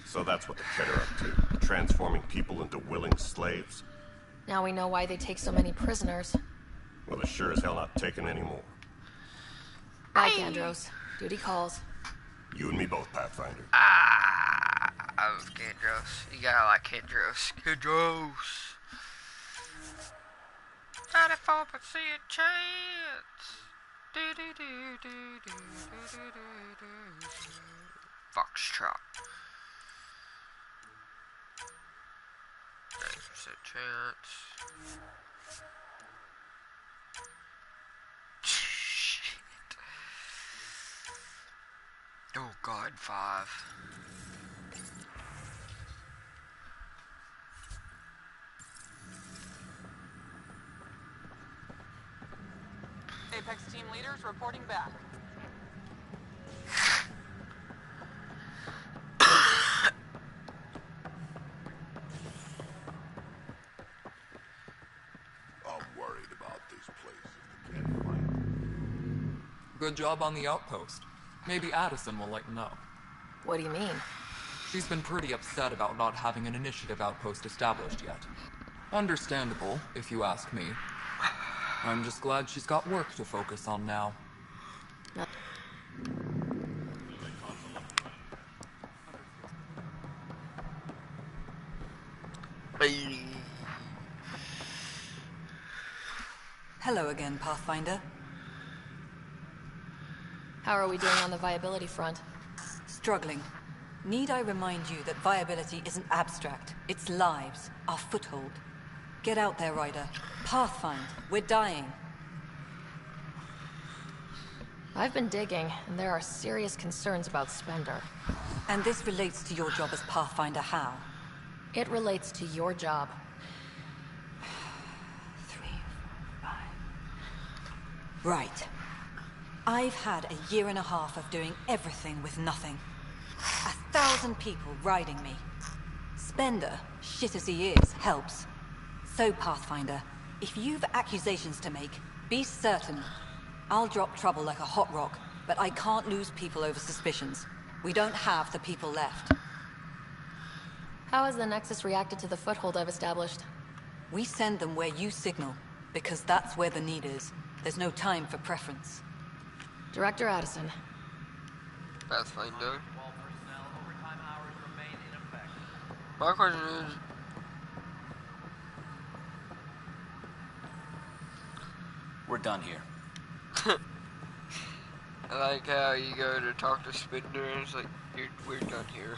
So that's what the Kett are up to, transforming people into willing slaves. Now we know why they take so many prisoners. Well, they're sure as hell not taking any more. Bye, Kandros. Duty calls. You and me both, Pathfinder. I love Kandros. You gotta like Kandros. Kandros! 94% chance! Foxtrot. 90% chance. Shit. Oh god, 5. Apex team leaders reporting back. I'm worried about this place if the Kett find it. Good job on the outpost. Maybe Addison will let you know. What do you mean? She's been pretty upset about not having an initiative outpost established yet. Understandable, if you ask me. I'm just glad she's got work to focus on now. Hello again, Pathfinder. How are we doing on the viability front? Struggling. Need I remind you that viability isn't abstract. It's lives, our foothold. Get out there, Ryder. Pathfind. We're dying. I've been digging, and there are serious concerns about Spender. And this relates to your job as Pathfinder how? It relates to your job. 3, 4, 5. Right. I've had a year and a half of doing everything with nothing. 1,000 people riding me. Spender, shit as he is, helps. So, Pathfinder, if you've accusations to make, be certain. I'll drop trouble like a hot rock, but I can't lose people over suspicions. We don't have the people left. How has the Nexus reacted to the foothold I've established? We send them where you signal, because that's where the need is. There's no time for preference. Director Addison. Pathfinder. My question is... We're done here. I like how you go to talk to Spender and it's like, we're done here.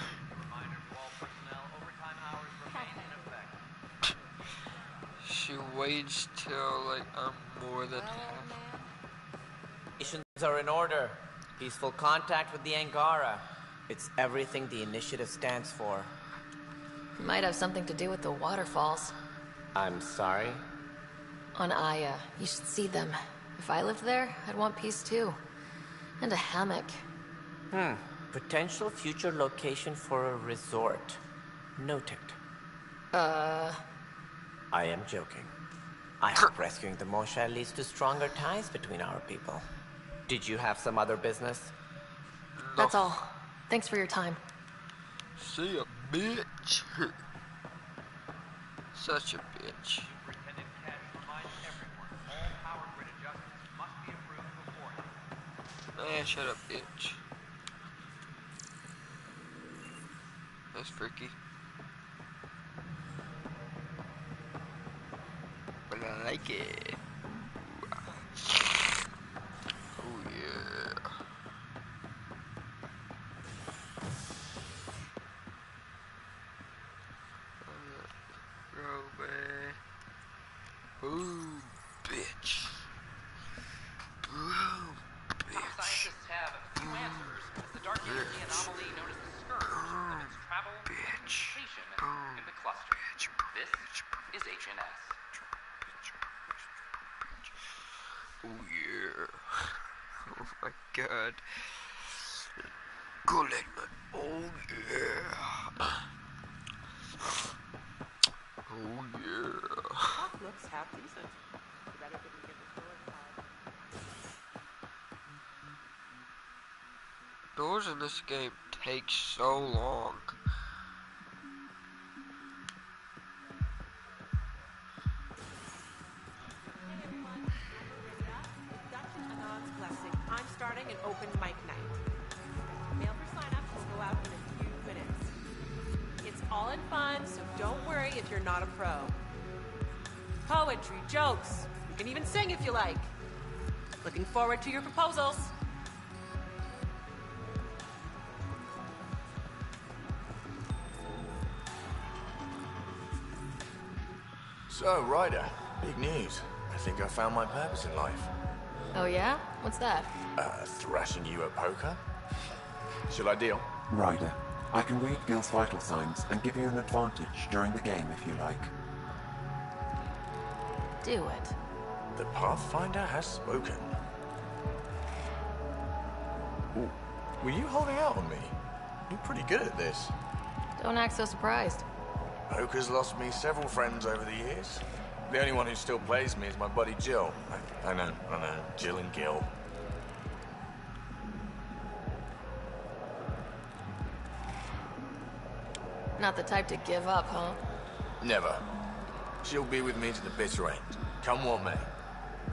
She waits till like I'm more than half. Missions are in order. Peaceful contact with the Angara. It's everything the initiative stands for. Might have something to do with the waterfalls. I'm sorry? On Aya. You should see them. If I lived there, I'd want peace too. And a hammock. Potential future location for a resort. Noted. I am joking. I hope rescuing the Moshae leads to stronger ties between our people. Did you have some other business? That's all. Thanks for your time. See ya, bitch. Such a bitch. Man, shut up, bitch. That's freaky. But I like it. Oh yeah. Go away. Boom, bitch. Boom, bitch. Scientists have few answers as the dark energy anomaly known as the Scourge limits travel and communication in the cluster. This is HNS. Oh yeah. Oh my god. Go let me. Oh yeah. half decent. Too bad it didn't get destroyed. Doors in this game take so long. I'm starting an open mic night. Mail for sign-ups will go out in a few minutes. It's all in fun, so don't worry if you're not a pro. Poetry, jokes, you can even sing if you like. Looking forward to your proposals. So, Ryder, big news. I think I found my purpose in life. Oh yeah? What's that? Thrashing you at poker? Shall I deal? Ryder, I can read Gil's vital signs and give you an advantage during the game if you like. Do it. The Pathfinder has spoken. Ooh, were you holding out on me? You're pretty good at this. Don't act so surprised. Poker's lost me several friends over the years. The only one who still plays me is my buddy Jill. I know. Jill and Gil. Not the type to give up, huh? Never. She'll be with me to the bitter end. Come what may.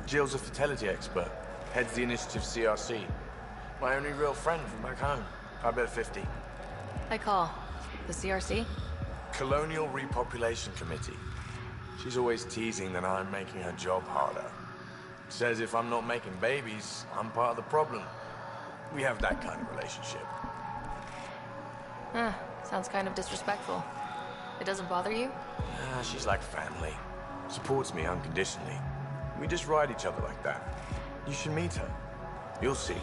Jill's a fertility expert. Heads the initiative CRC. My only real friend from back home. I bet 50. I call. The CRC? Colonial Repopulation Committee. She's always teasing that I'm making her job harder. Says if I'm not making babies, I'm part of the problem. We have that kind of relationship. Sounds kind of disrespectful. It doesn't bother you? She's like family. Supports me unconditionally. We just ride each other like that. You should meet her. You'll see.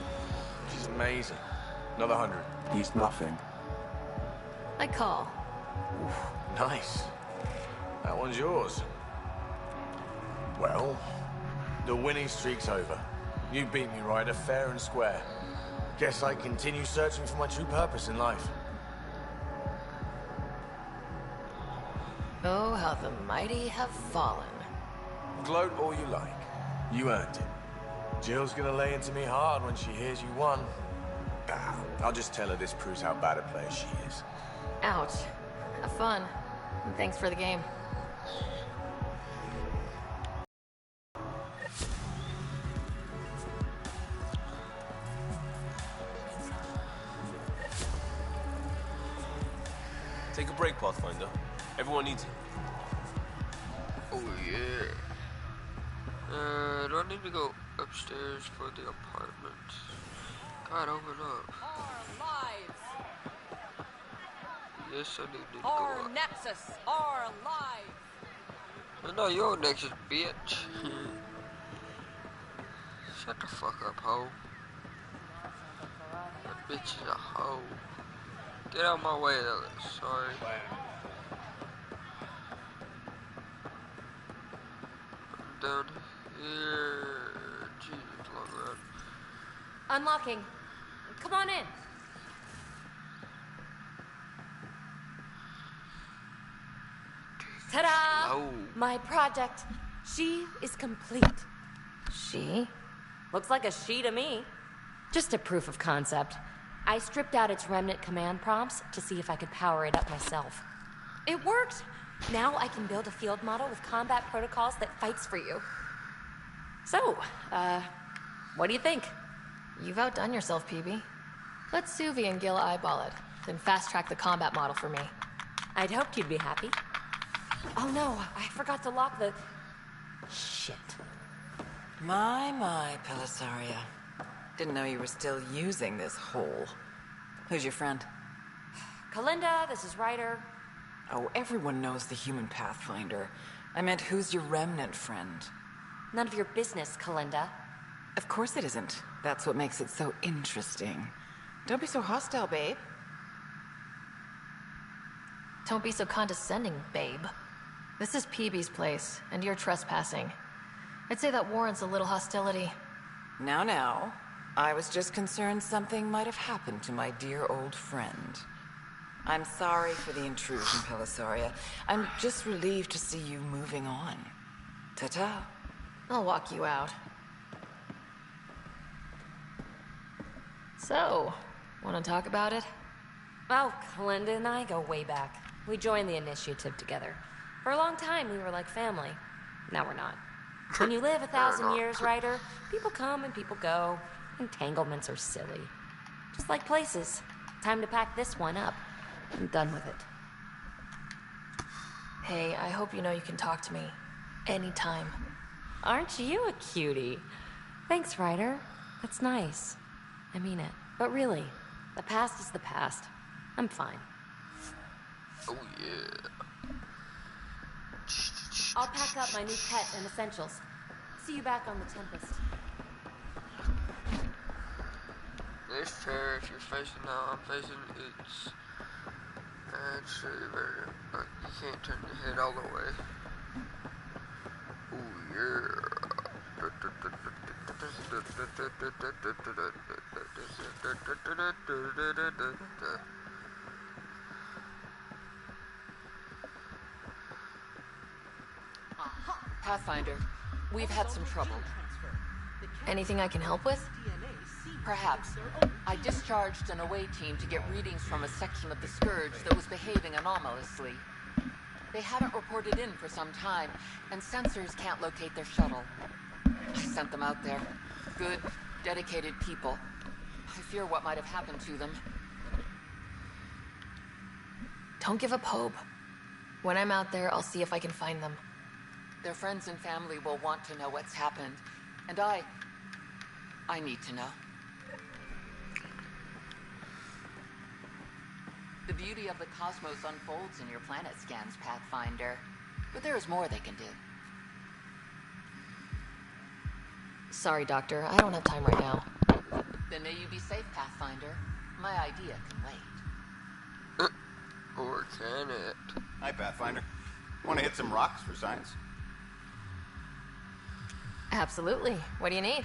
She's amazing. Another 100. He's bluffing. I call. Oof, nice. That one's yours. Well, the winning streak's over. You beat me, Ryder, fair and square. Guess I continue searching for my true purpose in life. Oh, how the mighty have fallen. Gloat all you like. You earned it. Jill's gonna lay into me hard when she hears you won. I'll just tell her this proves how bad a player she is. Ouch. Have fun. And thanks for the game. Take a break, Pathfinder. Everyone needs it. Oh yeah. Do I need to go upstairs for the apartment? God, open up. Our lives. Yes, I do need to go Our up. Nexus. Our lives. I know your Nexus, bitch. Shut the fuck up, hoe. That bitch is a hoe. Get out of my way, Ellis. Sorry. Down here. Jesus, long road. Unlocking. Come on in. Ta-da! Oh. My project. She is complete. She? Looks like a she to me. Just a proof of concept. I stripped out its remnant command prompts to see if I could power it up myself. It worked! Now I can build a field model with combat protocols that fights for you. So, what do you think? You've outdone yourself, PB. Let Suvi and Gil eyeball it, then fast-track the combat model for me. I'd hoped you'd be happy. Oh no, I forgot to lock the... Shit. My, Pelisaria. Didn't know you were still using this hole. Who's your friend? Kalinda, this is Ryder. Oh, everyone knows the human Pathfinder. I meant, who's your remnant friend? None of your business, Kalinda. Of course it isn't. That's what makes it so interesting. Don't be so hostile, babe. Don't be so condescending, babe. This is PB's place, and you're trespassing. I'd say that warrants a little hostility. Now. I was just concerned something might have happened to my dear old friend. I'm sorry for the intrusion, Pelisaria. I'm just relieved to see you moving on. Ta-ta. I'll walk you out. So, want to talk about it? Oh, Linda and I go way back. We joined the initiative together. For a long time, we were like family. Now we're not. When you live 1,000 years, Ryder, people come and people go. Entanglements are silly. Just like places. Time to pack this one up. I'm done with it. Hey, I hope you know you can talk to me. Anytime. Aren't you a cutie? Thanks, Ryder. That's nice. I mean it. But really, the past is the past. I'm fine. Oh, yeah. I'll pack up my new pet and essentials. See you back on the Tempest. This chair, if you're facing how I'm facing, it's actually very, but you can't turn your head all the way. Oh, yeah. Pathfinder, we've had some trouble. Anything I can help with? Perhaps. I discharged an away team to get readings from a section of the Scourge that was behaving anomalously. They haven't reported in for some time, and sensors can't locate their shuttle. I sent them out there. Good, dedicated people. I fear what might have happened to them. Don't give up hope. When I'm out there, I'll see if I can find them. Their friends and family will want to know what's happened. And I need to know. The beauty of the cosmos unfolds in your planet scans, Pathfinder. But there is more they can do. Sorry, Doctor. I don't have time right now. Then may you be safe, Pathfinder. My idea can wait. Or can it? Hi, Pathfinder. Want to hit some rocks for science? Absolutely. What do you need?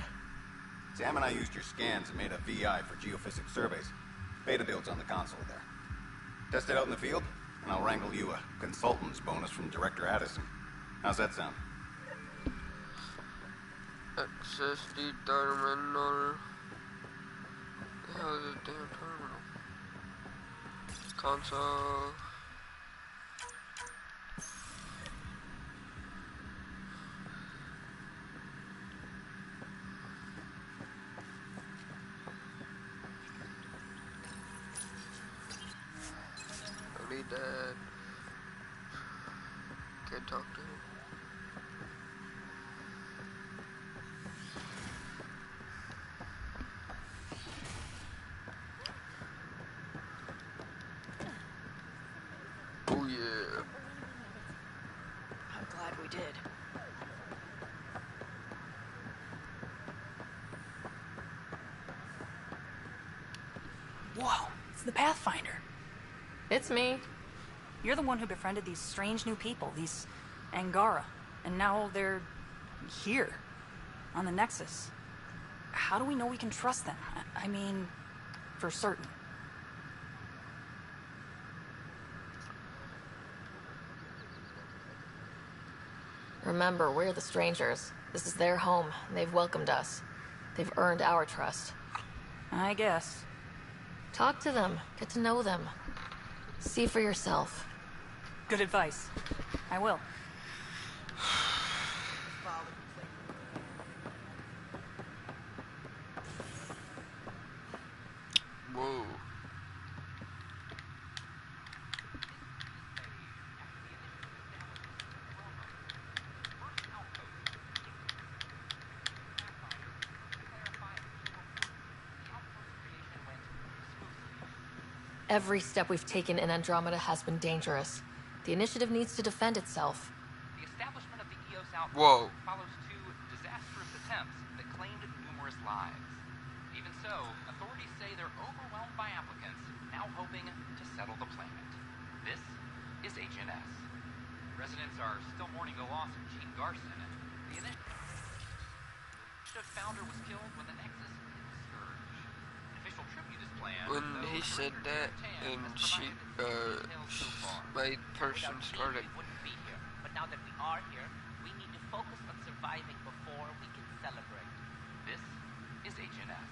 Sam and I used your scans and made a VI for geophysics surveys. Beta builds on the console there. Test it out in the field, and I'll wrangle you a consultant's bonus from Director Addison. How's that sound? Access the terminal. The hell is the damn terminal? Console. I need that. Can't talk to him. Oh yeah. I'm glad we did. Whoa, it's the Pathfinder. It's me. You're the one who befriended these strange new people, these Angara. And now they're here, on the Nexus. How do we know we can trust them? I mean, for certain. Remember, we're the strangers. This is their home, and they've welcomed us. They've earned our trust. I guess. Talk to them. Get to know them. See for yourself. Good advice. I will. Whoa. Every step we've taken in Andromeda has been dangerous. The initiative needs to defend itself. The establishment of the EOS outpost Whoa. follows two disastrous attempts that claimed numerous lives. Even so, authorities say they're overwhelmed by applicants, now hoping to settle the planet. This is HNS. Residents are still mourning the loss of Gene Garson. The initiative founder was killed when the Nexus surged. An official tribute is planned. When he said that, and she, my person started. But now that we are here, we need to focus on surviving before we can celebrate. This is HNS.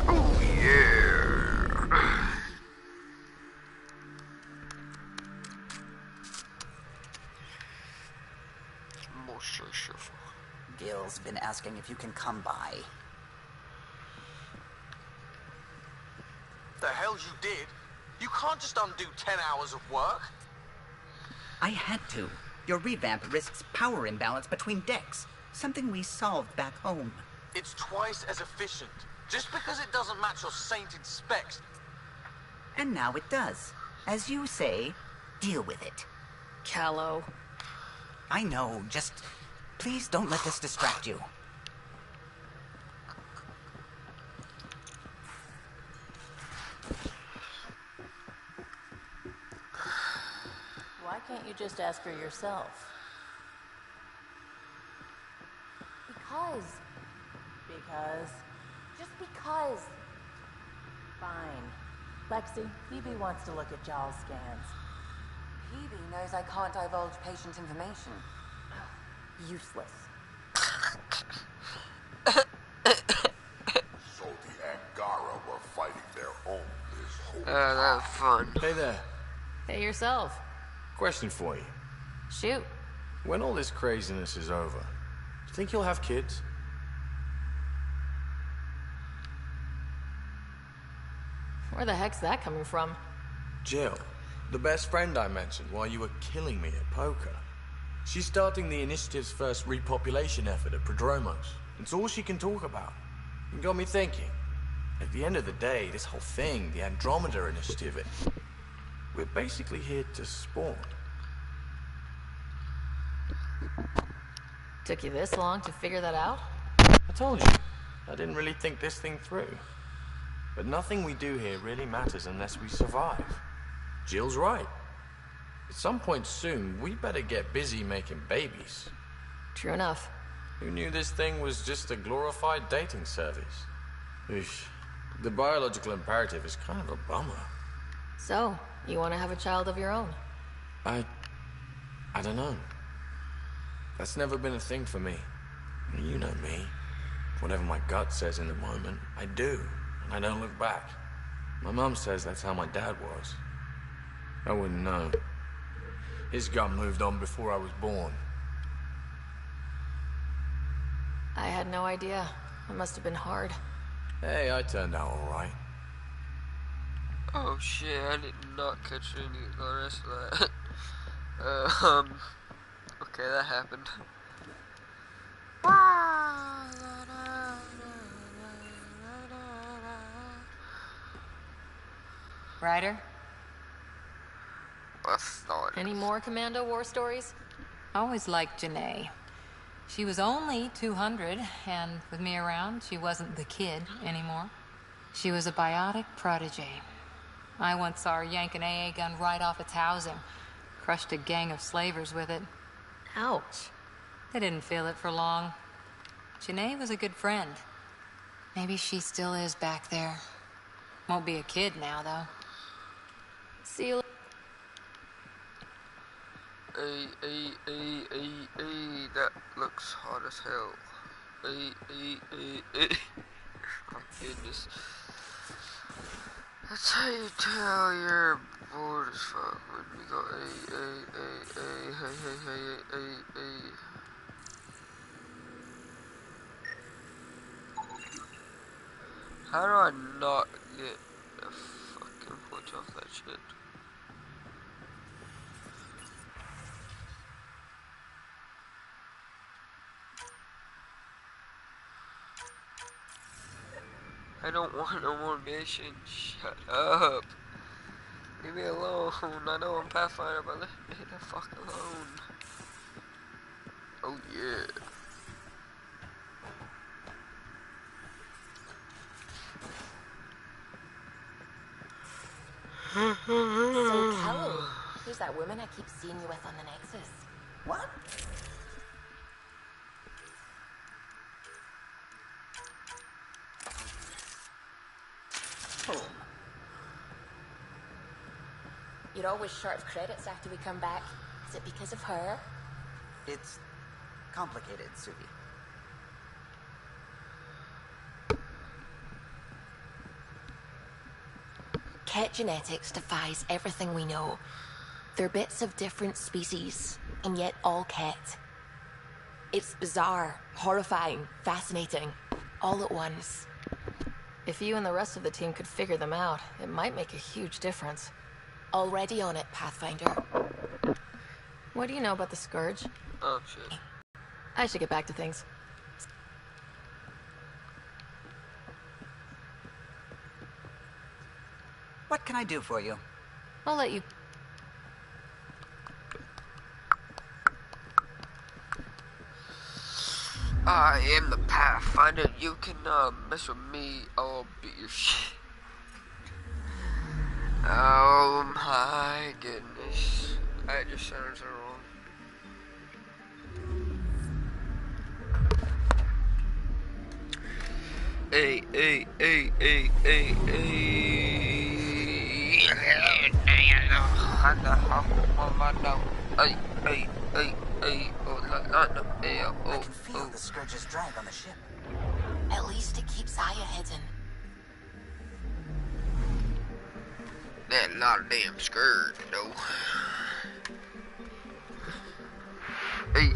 Oh yeah. Gil's been asking if you can come by. The hell you did? You can't just undo 10 hours of work. I had to. Your revamp risks power imbalance between decks, something we solved back home. It's twice as efficient. Just because it doesn't match your sainted specs. And now it does. As you say, deal with it. Callow. I know, just please don't let this distract you. Why can't you just ask her yourself? Because. Because? Just because. Fine. Lexi, Phoebe wants to look at y'all's scans. Phoebe knows I can't divulge patient information. Useless. So the Angara were fighting their own this whole That was fun. Hey there. Hey yourself. Question for you. Shoot. When all this craziness is over, do you think you'll have kids? Where the heck's that coming from? Jill, the best friend I mentioned while you were killing me at poker. She's starting the initiative's first repopulation effort at Prodromos. It's all she can talk about. It got me thinking. At the end of the day, this whole thing, the Andromeda initiative, we're basically here to spawn. Took you this long to figure that out? I told you, I didn't really think this thing through. But nothing we do here really matters unless we survive. Jill's right. At some point soon, we better get busy making babies. True enough. Who knew this thing was just a glorified dating service? Eesh. The biological imperative is kind of a bummer. So, you want to have a child of your own? I don't know. That's never been a thing for me. You know me. Whatever my gut says in the moment, I do. And I don't look back. My mum says that's how my dad was. I wouldn't know. His gut moved on before I was born. I had no idea. It must have been hard. Hey, I turned out all right. Oh shit, I did not catch any of the rest of that. Okay, that happened. Ryder? Any more Commando war stories? Always liked Janae. She was only 200, and with me around, she wasn't the kid anymore. She was a biotic protege. I once saw her yank an AA gun right off its housing. Crushed a gang of slavers with it. Ouch. They didn't feel it for long. Janae was a good friend. Maybe she still is back there. Won't be a kid now, though. See you. That looks hot as hell. Oh goodness. That's how you tell you're bored as fuck when you go hey. How do I not get a fucking point off that shit? I don't want no more missions. Shut up. Leave me alone. I know I'm Pathfinder, but leave me the fuck alone. Oh yeah. So, Kelly, who's that woman I keep seeing you with on the Nexus? What? Oh. You're always short of credits after we come back. Is it because of her? It's complicated, Subi. Ket genetics defies everything we know. They're bits of different species, and yet all Ket. It's bizarre, horrifying, fascinating, all at once. If you and the rest of the team could figure them out, it might make a huge difference. Already on it, Pathfinder. What do you know about the Scourge? Oh, shit. I should get back to things. What can I do for you? I'll let you... I am the Pathfinder. You can mess with me, I'll beat your shit. Oh my goodness. I just said it wrong. Hey. I can feel the Scourge's drag on the ship. At least it keeps Aya hidden. That not a damn scourge, no. Hey.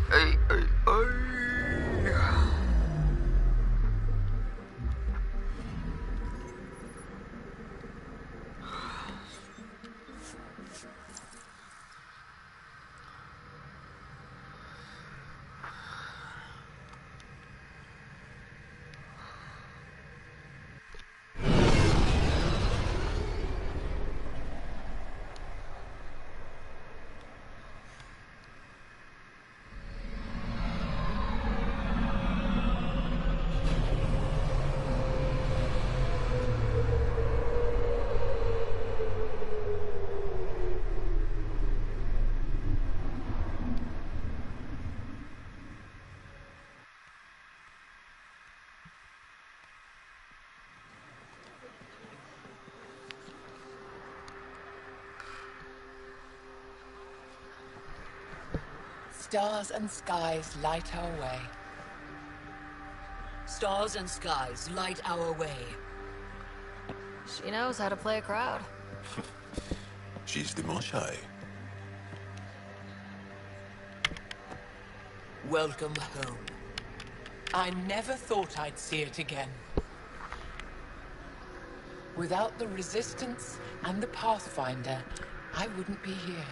Stars and skies light our way. Stars and skies light our way. She knows how to play a crowd. She's the Moshai. Welcome home. I never thought I'd see it again. Without the Resistance and the Pathfinder, I wouldn't be here.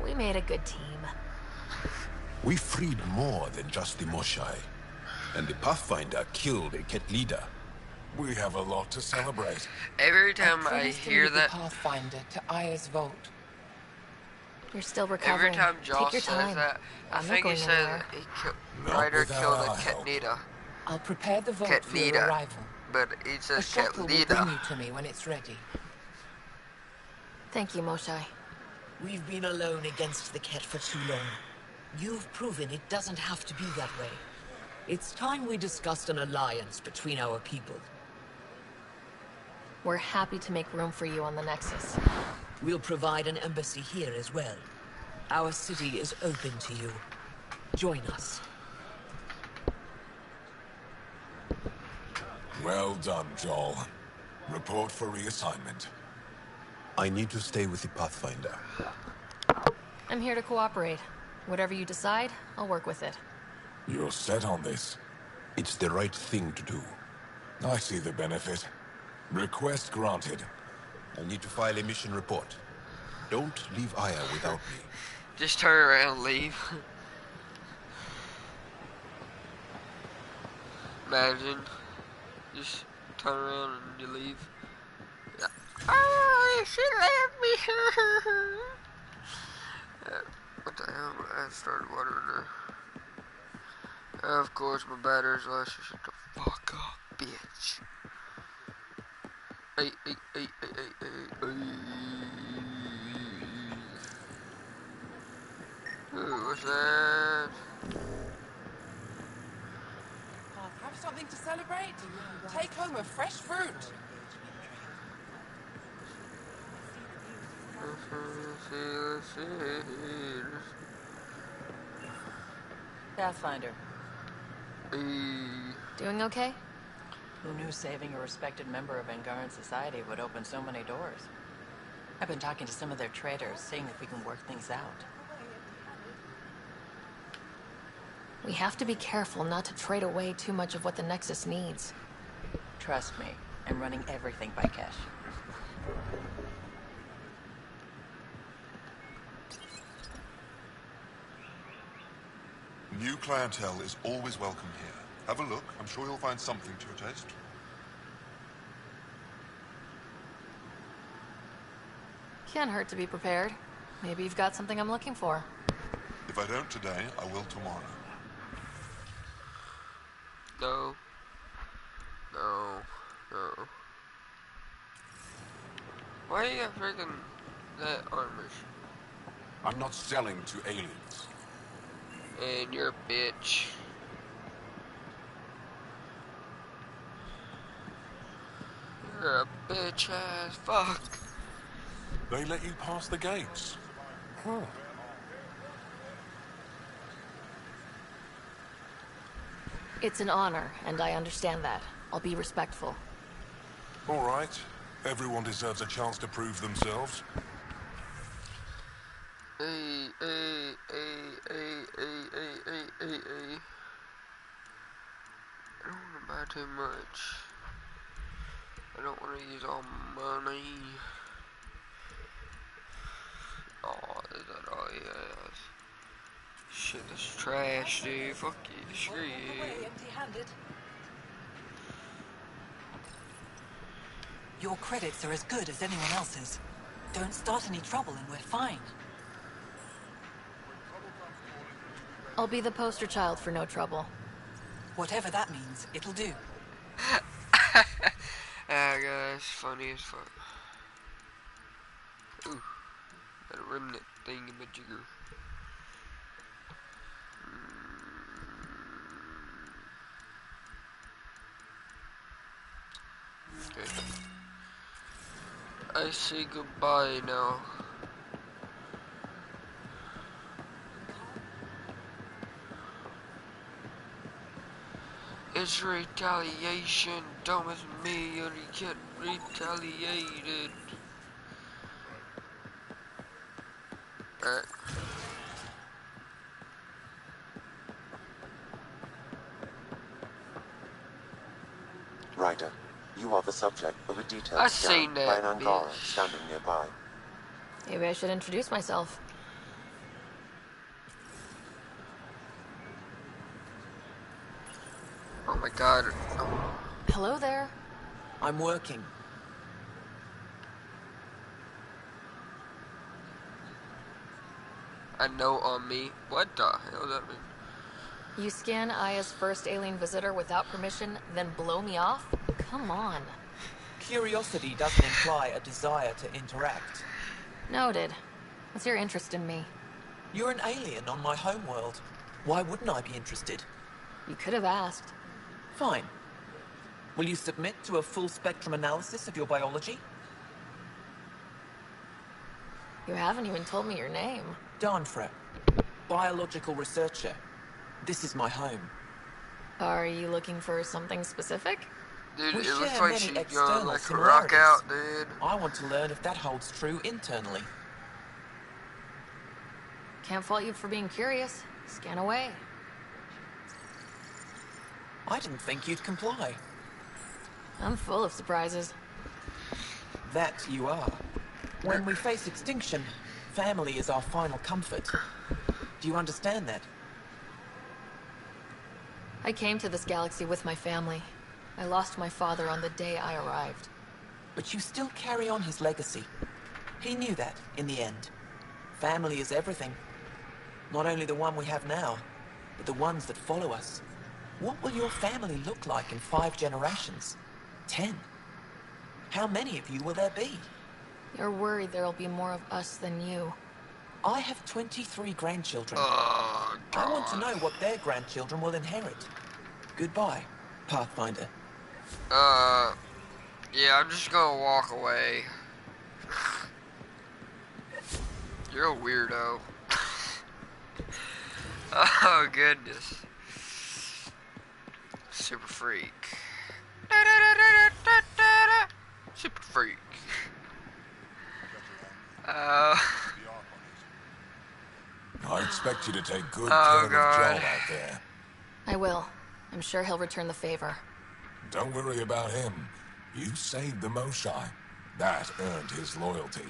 We made a good team. We freed more than just the Moshai. And the Pathfinder killed a Ket leader. We have a lot to celebrate. Every time I hear that... Pathfinder to Aya's vault. You're still recovering. Every time Josh Take your says time. that, I I'm think not he going says anywhere. Ryder killed a Ket leader. I'll prepare the vault for your Ket-Nida, arrival. but he A says shuttle will Ket-Nida. bring you to me when it's ready. Thank you, Moshai. We've been alone against the Ket for too long. You've proven it doesn't have to be that way. It's time we discussed an alliance between our people. We're happy to make room for you on the Nexus. We'll provide an embassy here as well. Our city is open to you. Join us. Well done, Joel. Report for reassignment. I need to stay with the Pathfinder. I'm here to cooperate. Whatever you decide, I'll work with it. You're set on this. It's the right thing to do. I see the benefit. Request granted. I need to file a mission report. Don't leave Aya without me. Just turn around and leave. Imagine. Just turn around and you leave. Oh, she left me. What the hell? I started watering her. Of course, my battery's low, so shut the fuck up, bitch. Hey. Ooh, what's that? Have something to celebrate? Take home a fresh fruit. Let's see. Pathfinder. Doing okay? Who knew saving a respected member of Angaran society would open so many doors? I've been talking to some of their traders, seeing if we can work things out. We have to be careful not to trade away too much of what the Nexus needs. Trust me, I'm running everything by cash. New clientele is always welcome here. Have a look. I'm sure you'll find something to your taste. Can't hurt to be prepared. Maybe you've got something I'm looking for. If I don't today, I will tomorrow. No. Why you got freaking that armor? I'm not selling to aliens. And you're a bitch. You're a bitch ass fuck. They let you pass the gates. Huh. It's an honor, and I understand that. I'll be respectful. All right. Everyone deserves a chance to prove themselves. Hey. I don't want to buy too much. I don't want to use all my money. Oh, is that all he has? Shit, this is trash, dude. Fuck you. Screw you. Empty-handed. Your credits are as good as anyone else's. Don't start any trouble and we're fine. I'll be the poster child for no trouble. Whatever that means, it'll do. Ah, guys, funny as fuck. Ooh, got a remnant thingamajigger. Okay. I say goodbye now. It's retaliation. Dumb as me, or you get retaliated. Alright. Ryder, you are the subject of a detailed I scan seen by that, an Angara bitch. standing nearby. Maybe I should introduce myself. Oh my god. Oh. Hello there. I'm working. I know on me. What the hell does that mean? You scan Aya's first alien visitor without permission, then blow me off? Come on. Curiosity doesn't imply a desire to interact. Noted. What's your interest in me? You're an alien on my homeworld. Why wouldn't I be interested? You could have asked. Fine. Will you submit to a full spectrum analysis of your biology? You haven't even told me your name. Darnfra. Biological researcher. This is my home. Are you looking for something specific? Dude, We it share looks like many she's gonna external like rock similarities. out, dude. I want to learn if that holds true internally. Can't fault you for being curious. Scan away. I didn't think you'd comply. I'm full of surprises. That you are. When we face extinction, family is our final comfort. Do you understand that? I came to this galaxy with my family. I lost my father on the day I arrived. but you still carry on his legacy. He knew that, in the end. Family is everything. Not only the one we have now, but the ones that follow us. What will your family look like in 5 generations? 10? How many of you will there be? You're worried there'll be more of us than you. I have 23 grandchildren. I want to know what their grandchildren will inherit. Goodbye, Pathfinder. Yeah, I'm just gonna walk away. You're a weirdo. Oh, goodness. Super freak. Super freak. I expect you to take good care of Joel out there. I will. I'm sure he'll return the favor. Don't worry about him. You saved the Moshai. That earned his loyalty.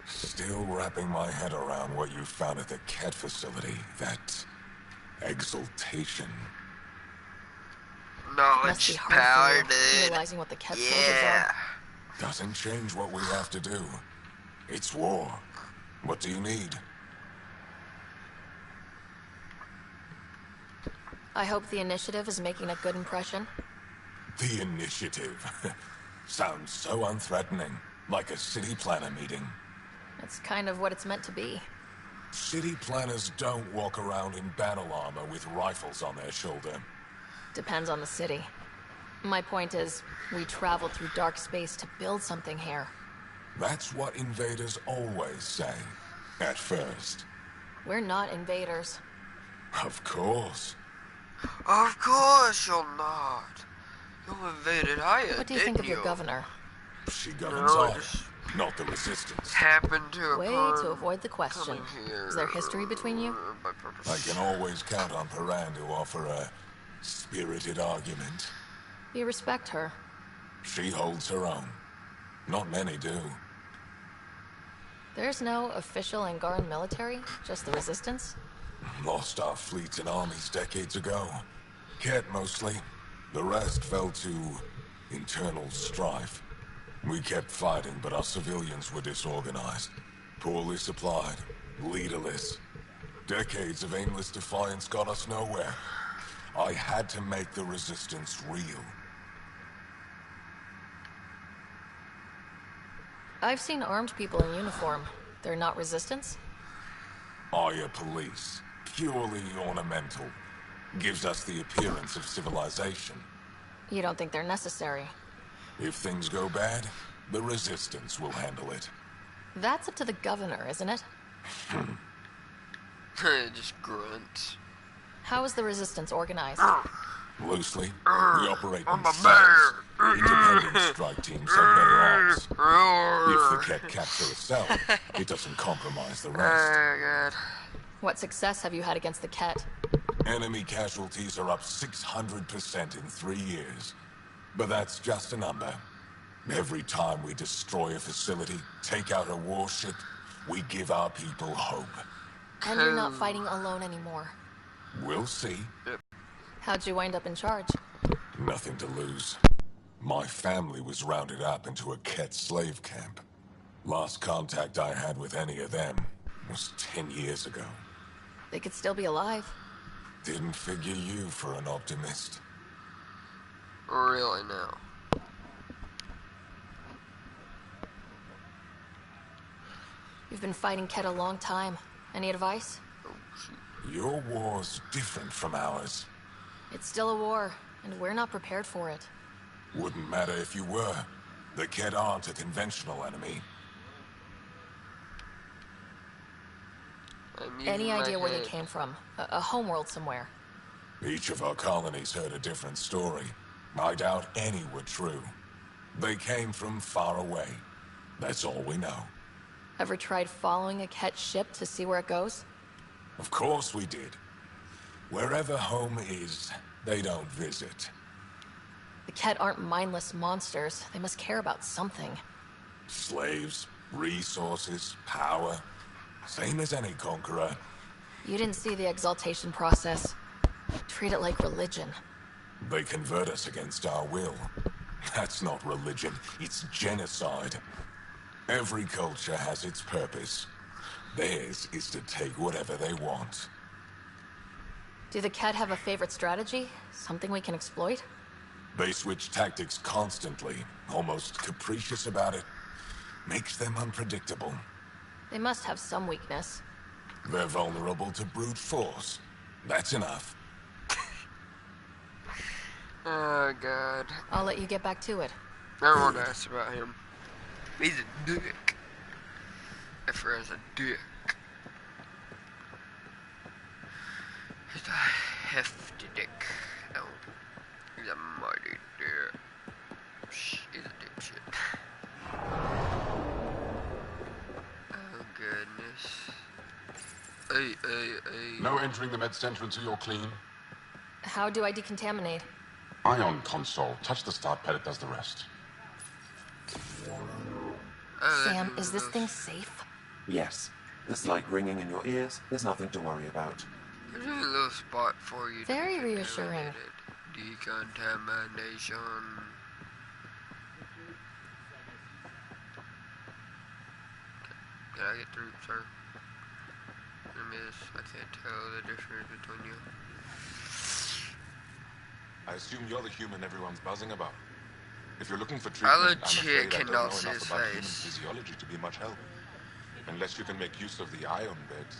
Still wrapping my head around what you found at the Ket facility. That exaltation. Must be hard for you, realizing what the Ket soldiers are. Doesn't change what we have to do. It's war. What do you need? I hope the initiative is making a good impression. The initiative. Sounds so unthreatening. Like a city planner meeting. It's kind of what it's meant to be. City planners don't walk around in battle armor with rifles on their shoulder. Depends on the city. My point is, we traveled through dark space to build something here. That's what invaders always say. At first. We're not invaders. Of course. Of course you're not. You invaded Haya, What do you think of your governor? She governs us, not the resistance. Happened to Way to avoid the question. Is there history between you? I can always count on Paran to offer a spirited argument. You respect her. She holds her own. Not many do. There's no official Angaran military, just the resistance? Lost our fleets and armies decades ago. Ket mostly. The rest fell to internal strife. We kept fighting, but our civilians were disorganized. Poorly supplied. Leaderless. Decades of aimless defiance got us nowhere. I had to make the resistance real. I've seen armed people in uniform. They're not resistance? Aya police. Purely ornamental. Gives us the appearance of civilization. You don't think they're necessary? If things go bad, the resistance will handle it. That's up to the governor, isn't it? Just grunt. How is the resistance organized? Loosely, we operate in cells. Independent strike teams have better odds. If the Ket capture a cell, it doesn't compromise the rest. What success have you had against the Ket? Enemy casualties are up 600% in 3 years. But that's just a number. Every time we destroy a facility, take out a warship, we give our people hope. And you're not fighting alone anymore. We'll see. How'd you wind up in charge? Nothing to lose. My family was rounded up into a Ket slave camp. Last contact I had with any of them was 10 years ago. They could still be alive. Didn't figure you for an optimist. Really now. You've been fighting Ket a long time. Any advice? Your war's different from ours. It's still a war, and we're not prepared for it. Wouldn't matter if you were. The Ket aren't a conventional enemy. Any idea where they came from? A homeworld somewhere? Each of our colonies heard a different story. I doubt any were true. They came from far away. That's all we know. Ever tried following a Ket ship to see where it goes? Of course we did. Wherever home is, they don't visit. The Ket aren't mindless monsters. They must care about something. Slaves, resources, power. Same as any conqueror. You didn't see the exaltation process. Treat it like religion. They convert us against our will. That's not religion, it's genocide. Every culture has its purpose. Theirs is to take whatever they want. Do the Ket have a favorite strategy? Something we can exploit? They switch tactics constantly, almost capricious about it. Makes them unpredictable. They must have some weakness. They're vulnerable to brute force. That's enough. Oh, God. I'll let you get back to it. I want to ask about him. He's a dick. Efra's a dick. He's a hefty dick. No. He's a mighty dick. He's a dipshit. Oh, goodness. Hey. No entering the med center until you're clean. How do I decontaminate? Ion console. Touch the start pad, it does the rest. Sam, is this thing safe? Yes. The slight ringing in your ears, there's nothing to worry about. There's a little spot for you. Very reassuring. Decontamination. Can I get through, sir? I can't tell the difference between you. I assume you're the human everyone's buzzing about. If you're looking for I treatment, legit I'm afraid I don't know cannot see enough his about human face. physiology to be much help. Unless you can make use of the ion beds.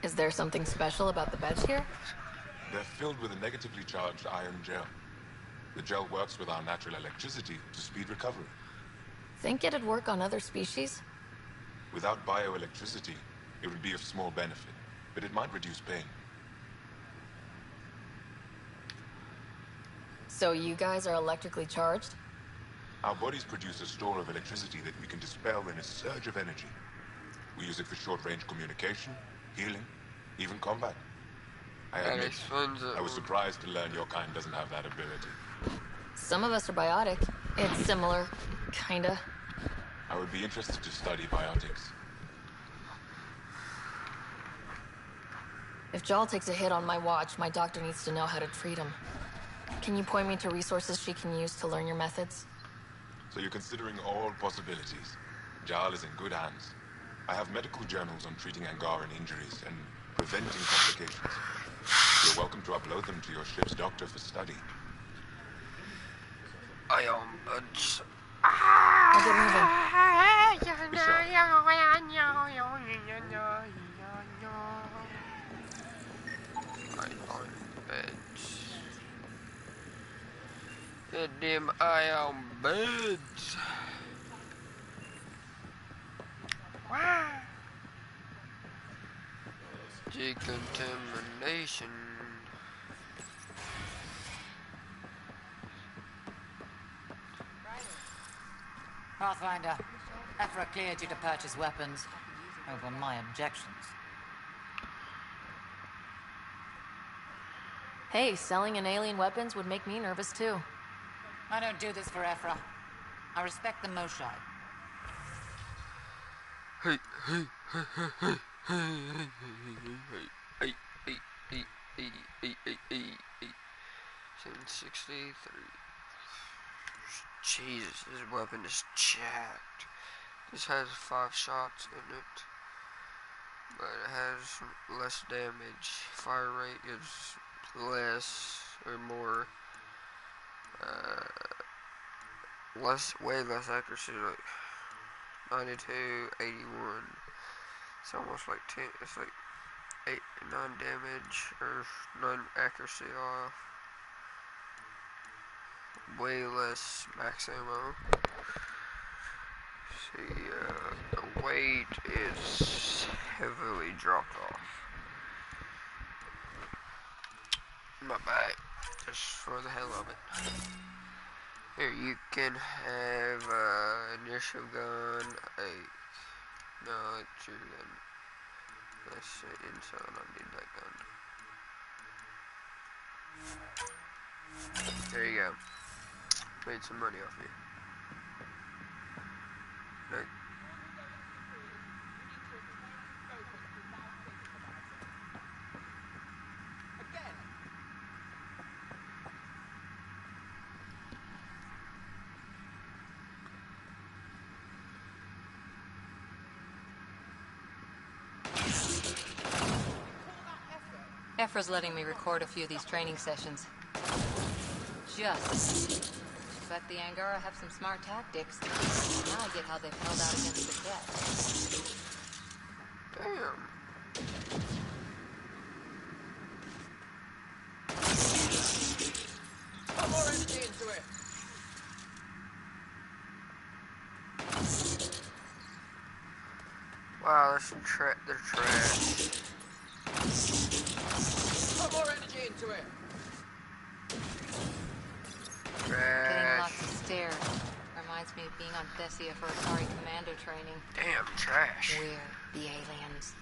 Is there something special about the beds here? They're filled with a negatively charged ion gel. The gel works with our natural electricity to speed recovery. Think it'd work on other species? Without bioelectricity, it would be of small benefit, but it might reduce pain. So you guys are electrically charged? Our bodies produce a store of electricity that we can dispel in a surge of energy. We use it for short-range communication, healing, even combat. I admit, I was surprised to learn your kind doesn't have that ability. Some of us are biotic. It's similar, kinda. I would be interested to study biotics. If Jal takes a hit on my watch, my doctor needs to know how to treat him. Can you point me to resources she can use to learn your methods? So you're considering all possibilities. Jal is in good hands. I have medical journals on treating Angaran injuries and preventing complications. You're welcome to upload them to your ship's doctor for study. Buds. I'll get moving. Them ion beds. Wow. Decontamination. Pathfinder, Ephra cleared you to purchase weapons over my objections. Hey, selling an alien weapons would make me nervous too. I don't do this for Ephra. I respect the Moshai. Hey. 763. Jesus, this weapon is jacked. This has 5 shots in it, but it has less damage. Fire rate is less or more. Way less accuracy, like 92, 81. It's almost like 10. It's like 9 damage or 9 accuracy off. Way less max ammo. See, the weight is heavily dropped off. Not bad, just for the hell of it. Here, you can have initial gun. No, it's your gun. Let's see, inside, I need that gun. There you go. Made some money off you. Right. Ephra's letting me record a few of these training sessions. Just. But the Angara have some smart tactics. Now I get how they've held out against the Ket. Damn. Put more energy into it. Wow, they're trash. Put more energy into it. Getting lots of stare. Reminds me of being on Thessia for Atari Commando training. Damn, trash. We're the aliens.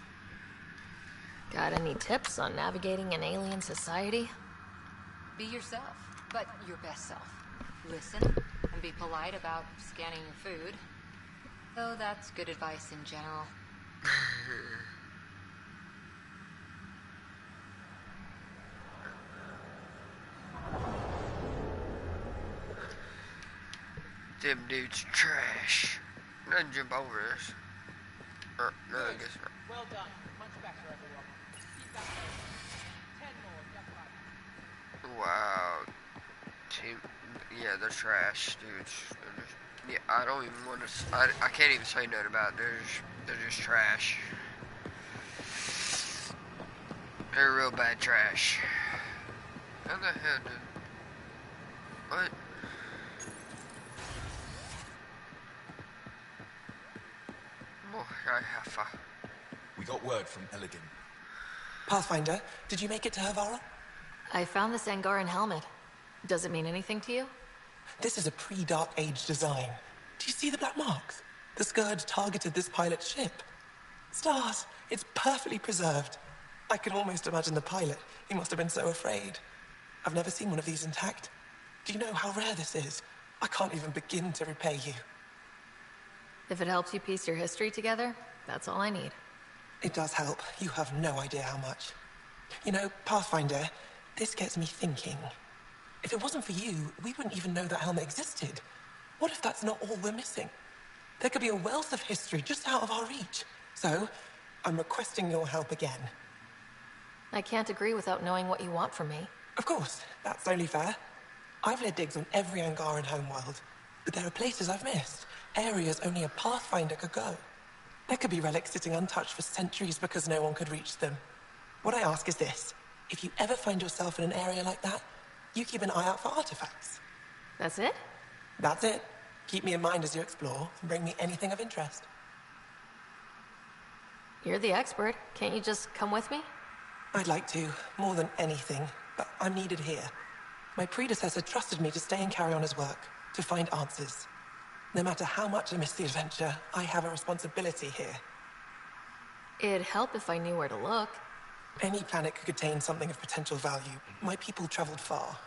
Got any tips on navigating an alien society? Be yourself, but your best self. Listen, and be polite about scanning your food. Though that's good advice in general. Them dudes trash. Doesn't jump over this. No, I guess not. Well done. Much better, everyone. Keep that going. 10 more, Wow. Team, yeah, they're trash, dudes. Yeah, I don't even want to. I can't even say nothing about it. They're just trash. They're real bad trash. How the hell did? What? We got word from Elegant. Pathfinder, did you make it to Havara? I found this Angaran helmet. Does it mean anything to you? This is a pre-Dark Age design. Do you see the black marks? The Scourge targeted this pilot's ship. Stars, it's perfectly preserved. I can almost imagine the pilot. He must have been so afraid. I've never seen one of these intact. Do you know how rare this is? I can't even begin to repay you. If it helps you piece your history together, that's all I need. It does help. You have no idea how much. You know, Pathfinder, this gets me thinking. If it wasn't for you, we wouldn't even know that helmet existed. What if that's not all we're missing? There could be a wealth of history just out of our reach. So, I'm requesting your help again. I can't agree without knowing what you want from me. Of course, that's only fair. I've led digs on every Angaran homeworld, but there are places I've missed, areas only a Pathfinder could go. There could be relics sitting untouched for centuries because no one could reach them. What I ask is this: if you ever find yourself in an area like that, you keep an eye out for artifacts. That's it? That's it. Keep me in mind as you explore, and bring me anything of interest. You're the expert. Can't you just come with me? I'd like to, more than anything, but I'm needed here. My predecessor trusted me to stay and carry on his work, to find answers. No matter how much I miss the adventure, I have a responsibility here. It'd help if I knew where to look. Any planet could contain something of potential value. My people traveled far.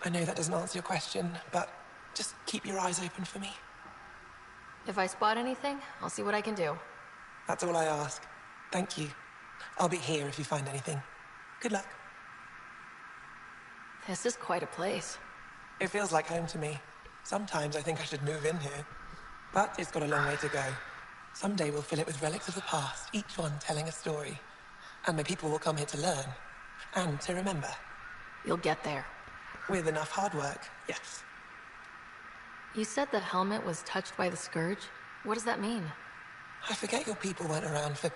I know that doesn't answer your question, but just keep your eyes open for me. If I spot anything, I'll see what I can do. That's all I ask. Thank you. I'll be here if you find anything. Good luck. This is quite a place. It feels like home to me. Sometimes I think I should move in here. But it's got a long way to go. Someday we'll fill it with relics of the past, each one telling a story. And my people will come here to learn. And to remember. You'll get there. With enough hard work, yes. You said the helmet was touched by the Scourge? What does that mean? I forget your people weren't around for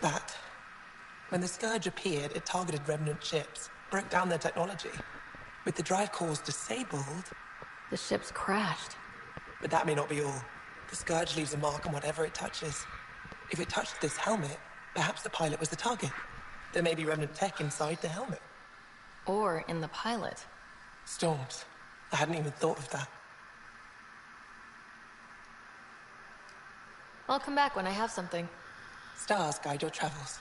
that. When the Scourge appeared, it targeted remnant ships, broke down their technology. With the drive cores disabled... The ships crashed. But that may not be all. The Scourge leaves a mark on whatever it touches. If it touched this helmet, perhaps the pilot was the target. There may be remnant tech inside the helmet. Or in the pilot. Storms. I hadn't even thought of that. I'll come back when I have something. Stars guide your travels.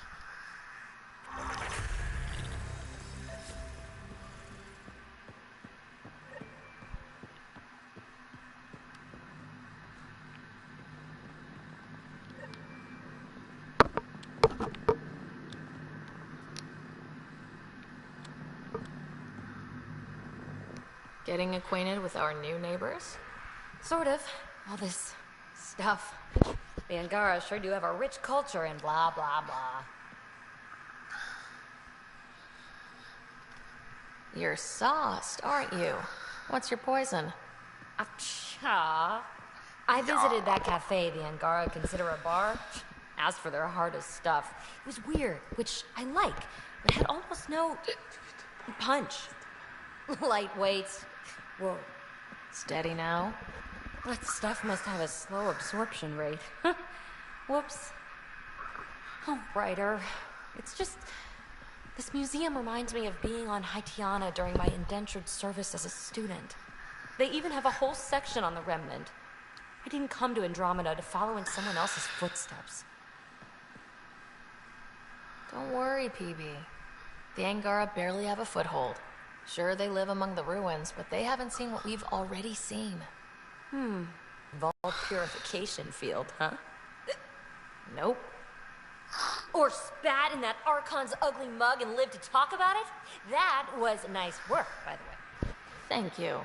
Getting acquainted with our new neighbors? Sort of. All this stuff. The Angara sure do have a rich culture and blah, blah, blah. You're sauced, aren't you? What's your poison? Apcha. I visited that cafe the Angara consider a bar. Asked for their hardest stuff. It was weird, which I like, but had almost no punch. Lightweight. Whoa. Steady now? That stuff must have a slow absorption rate. Whoops. Oh, writer. It's just... This museum reminds me of being on Haitiana during my indentured service as a student. They even have a whole section on the Remnant. I didn't come to Andromeda to follow in someone else's footsteps. Don't worry, PB. The Angara barely have a foothold. Sure, they live among the ruins, but they haven't seen what we've already seen. Vault purification field, huh? Nope. Or spat in that Archon's ugly mug and lived to talk about it? That was nice work, by the way. Thank you.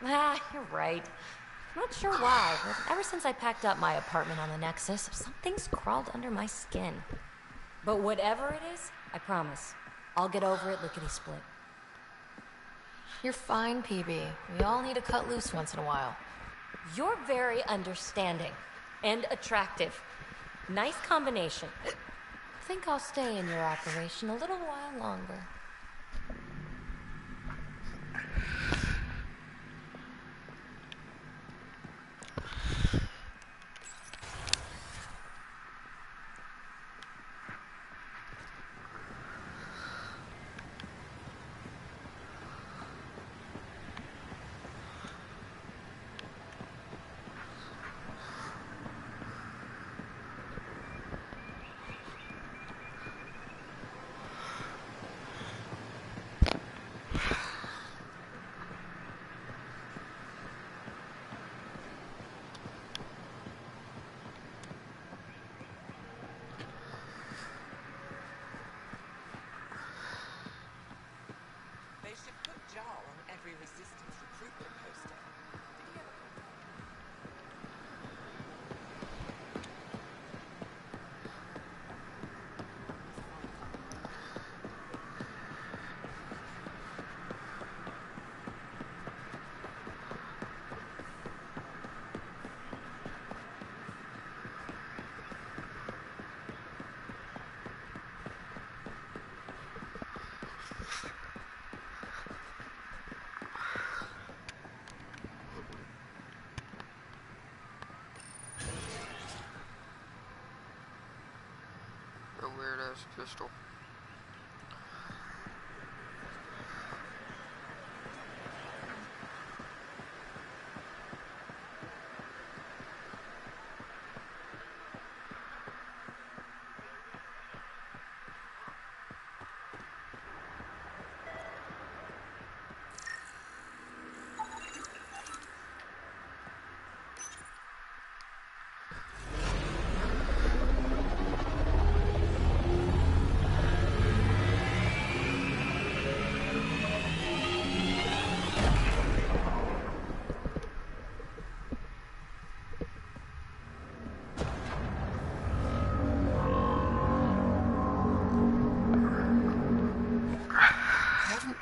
You're right. Not sure why, but ever since I packed up my apartment on the Nexus, something's crawled under my skin. But whatever it is, I promise, I'll get over it lickety-split. You're fine, PB. We all need to cut loose once in a while. You're very understanding and attractive. Nice combination. Think I'll stay in your operation a little while longer. They should put Jar on every resistance recruitment poster. Did he ever A weird ass pistol.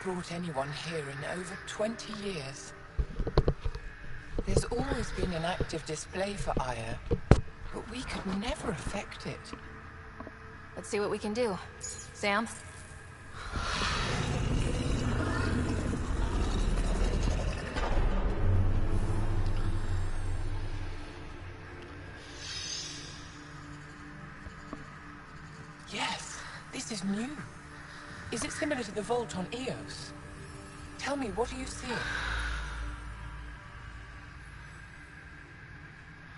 brought anyone here in over 20 years. There's always been an active display for Aya, but we could never affect it. Let's see what we can do. Sam? Yes, this is new. Is it similar to the vault on Eos? Tell me, what are you seeing?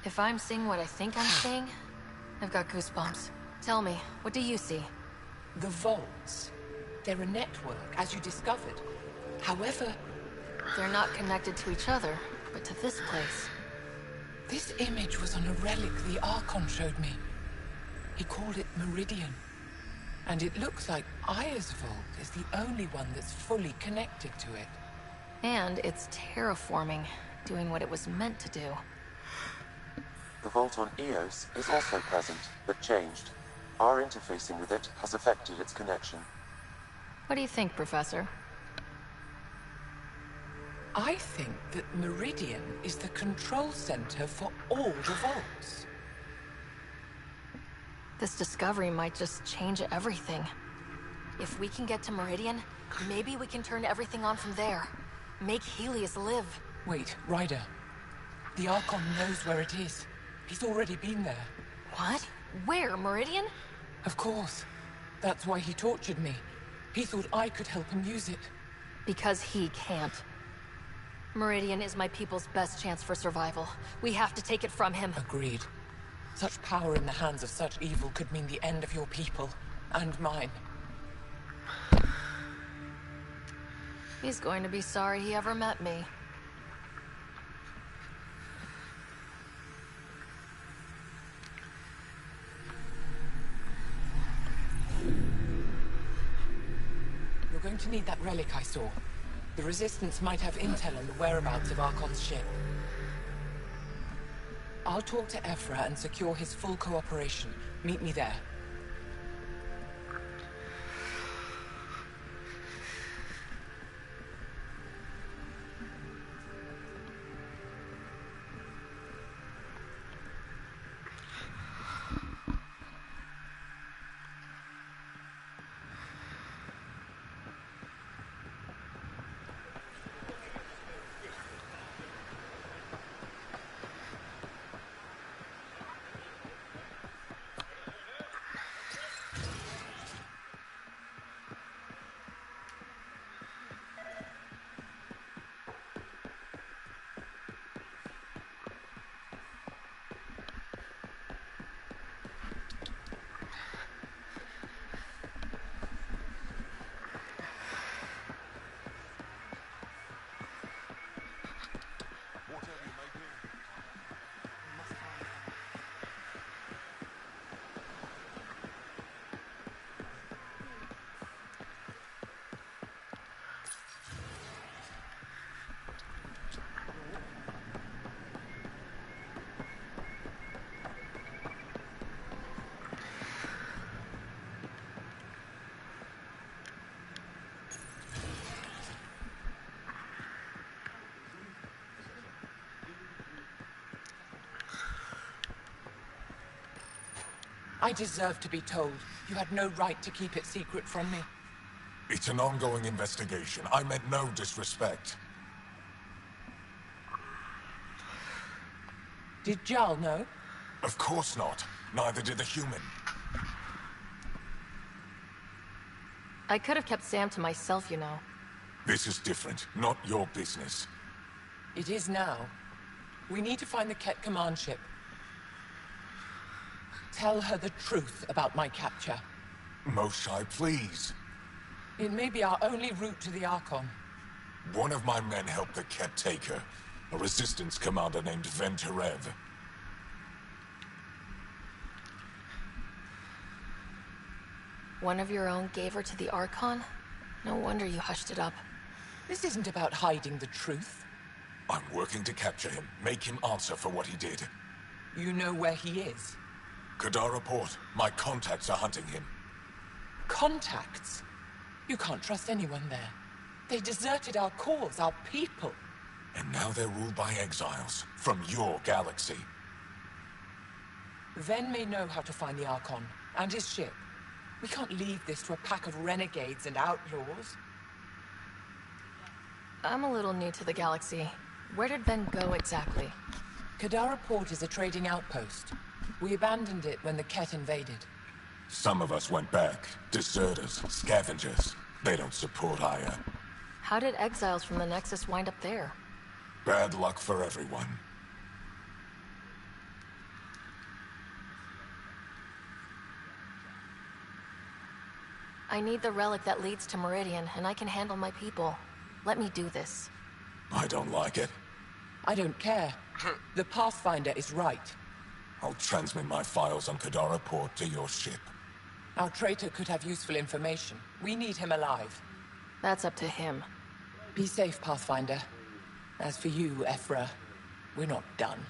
If I'm seeing what I think I'm seeing, I've got goosebumps. Tell me, what do you see? The vaults. They're a network, as you discovered. However... They're not connected to each other, but to this place. This image was on a relic the Archon showed me. He called it Meridian. And it looks like Aya's vault is the only one that's fully connected to it. And it's terraforming, doing what it was meant to do. The vault on Eos is also present, but changed. Our interfacing with it has affected its connection. What do you think, Professor? I think that Meridian is the control center for all the vaults. This discovery might just change everything. If we can get to Meridian, maybe we can turn everything on from there. Make Helios live. Wait, Ryder. The Archon knows where it is. He's already been there. What? Where? Meridian? Of course. That's why he tortured me. He thought I could help him use it. Because he can't. Meridian is my people's best chance for survival. We have to take it from him. Agreed. Such power in the hands of such evil could mean the end of your people. And mine. He's going to be sorry he ever met me. You're going to need that relic I saw. The Resistance might have intel on the whereabouts of Archon's ship. I'll talk to Ephra and secure his full cooperation. Meet me there. I deserve to be told. You had no right to keep it secret from me. It's an ongoing investigation. I meant no disrespect. Did Jal know? Of course not. Neither did the human. I could have kept Sam to myself, you know. This is different. Not your business. It is now. We need to find the Ket command ship. Tell her the truth about my capture. Moshai, please. It may be our only route to the Archon. One of my men helped the Ket take her. A Resistance commander named Venterev. One of your own gave her to the Archon? No wonder you hushed it up. This isn't about hiding the truth. I'm working to capture him, make him answer for what he did. You know where he is? Kadara Port. My contacts are hunting him. Contacts? You can't trust anyone there. They deserted our cause, our people. And now they're ruled by exiles from your galaxy. Ven may know how to find the Archon and his ship. We can't leave this to a pack of renegades and outlaws. I'm a little new to the galaxy. Where did Ben go exactly? Kadara Port is a trading outpost. We abandoned it when the Ket invaded. Some of us went back. Deserters, scavengers. They don't support Aya. How did exiles from the Nexus wind up there? Bad luck for everyone. I need the relic that leads to Meridian, and I can handle my people. Let me do this. I don't like it. I don't care. The Pathfinder is right. I'll transmit my files on Kadara Port to your ship. Our traitor could have useful information. We need him alive. That's up to him. Be safe, Pathfinder. As for you, Ephra, we're not done.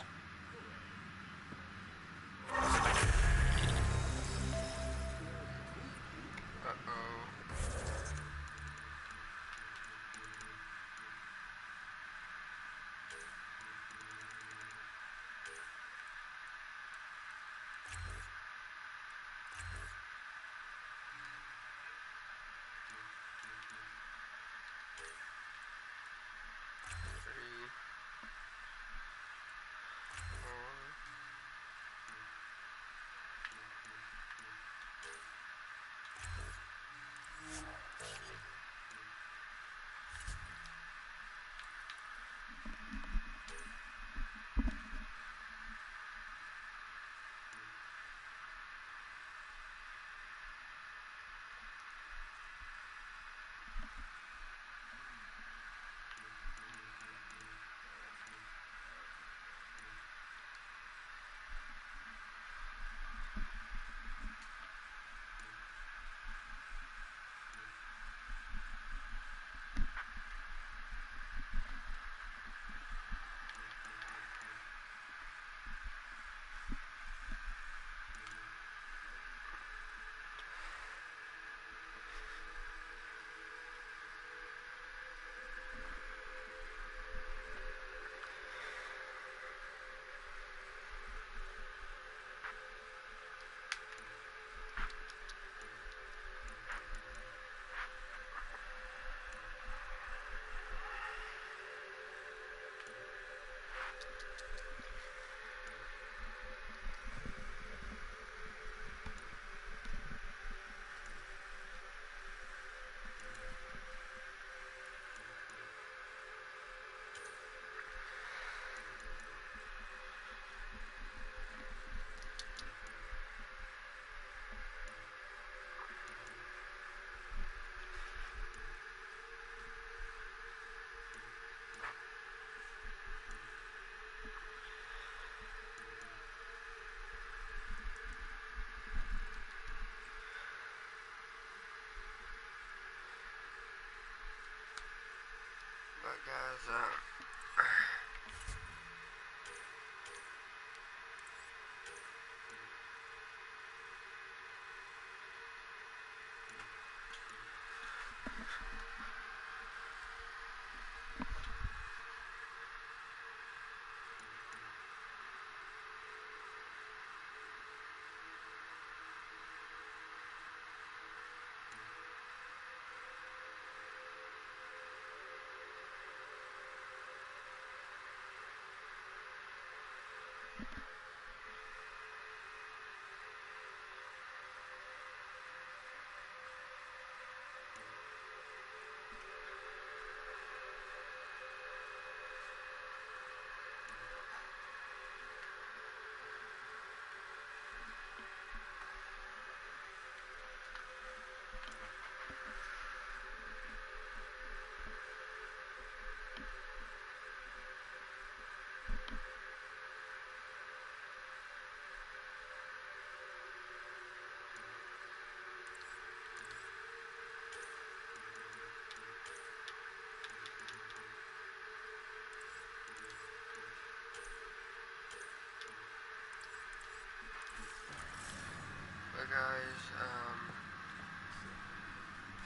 But guys,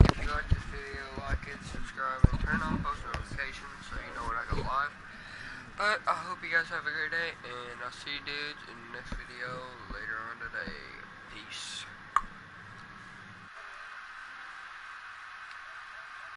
if you like this video, like it, subscribe, and turn on post notifications so you know when I go live. But I hope you guys have a great day, and I'll see you dudes in the next video later on today.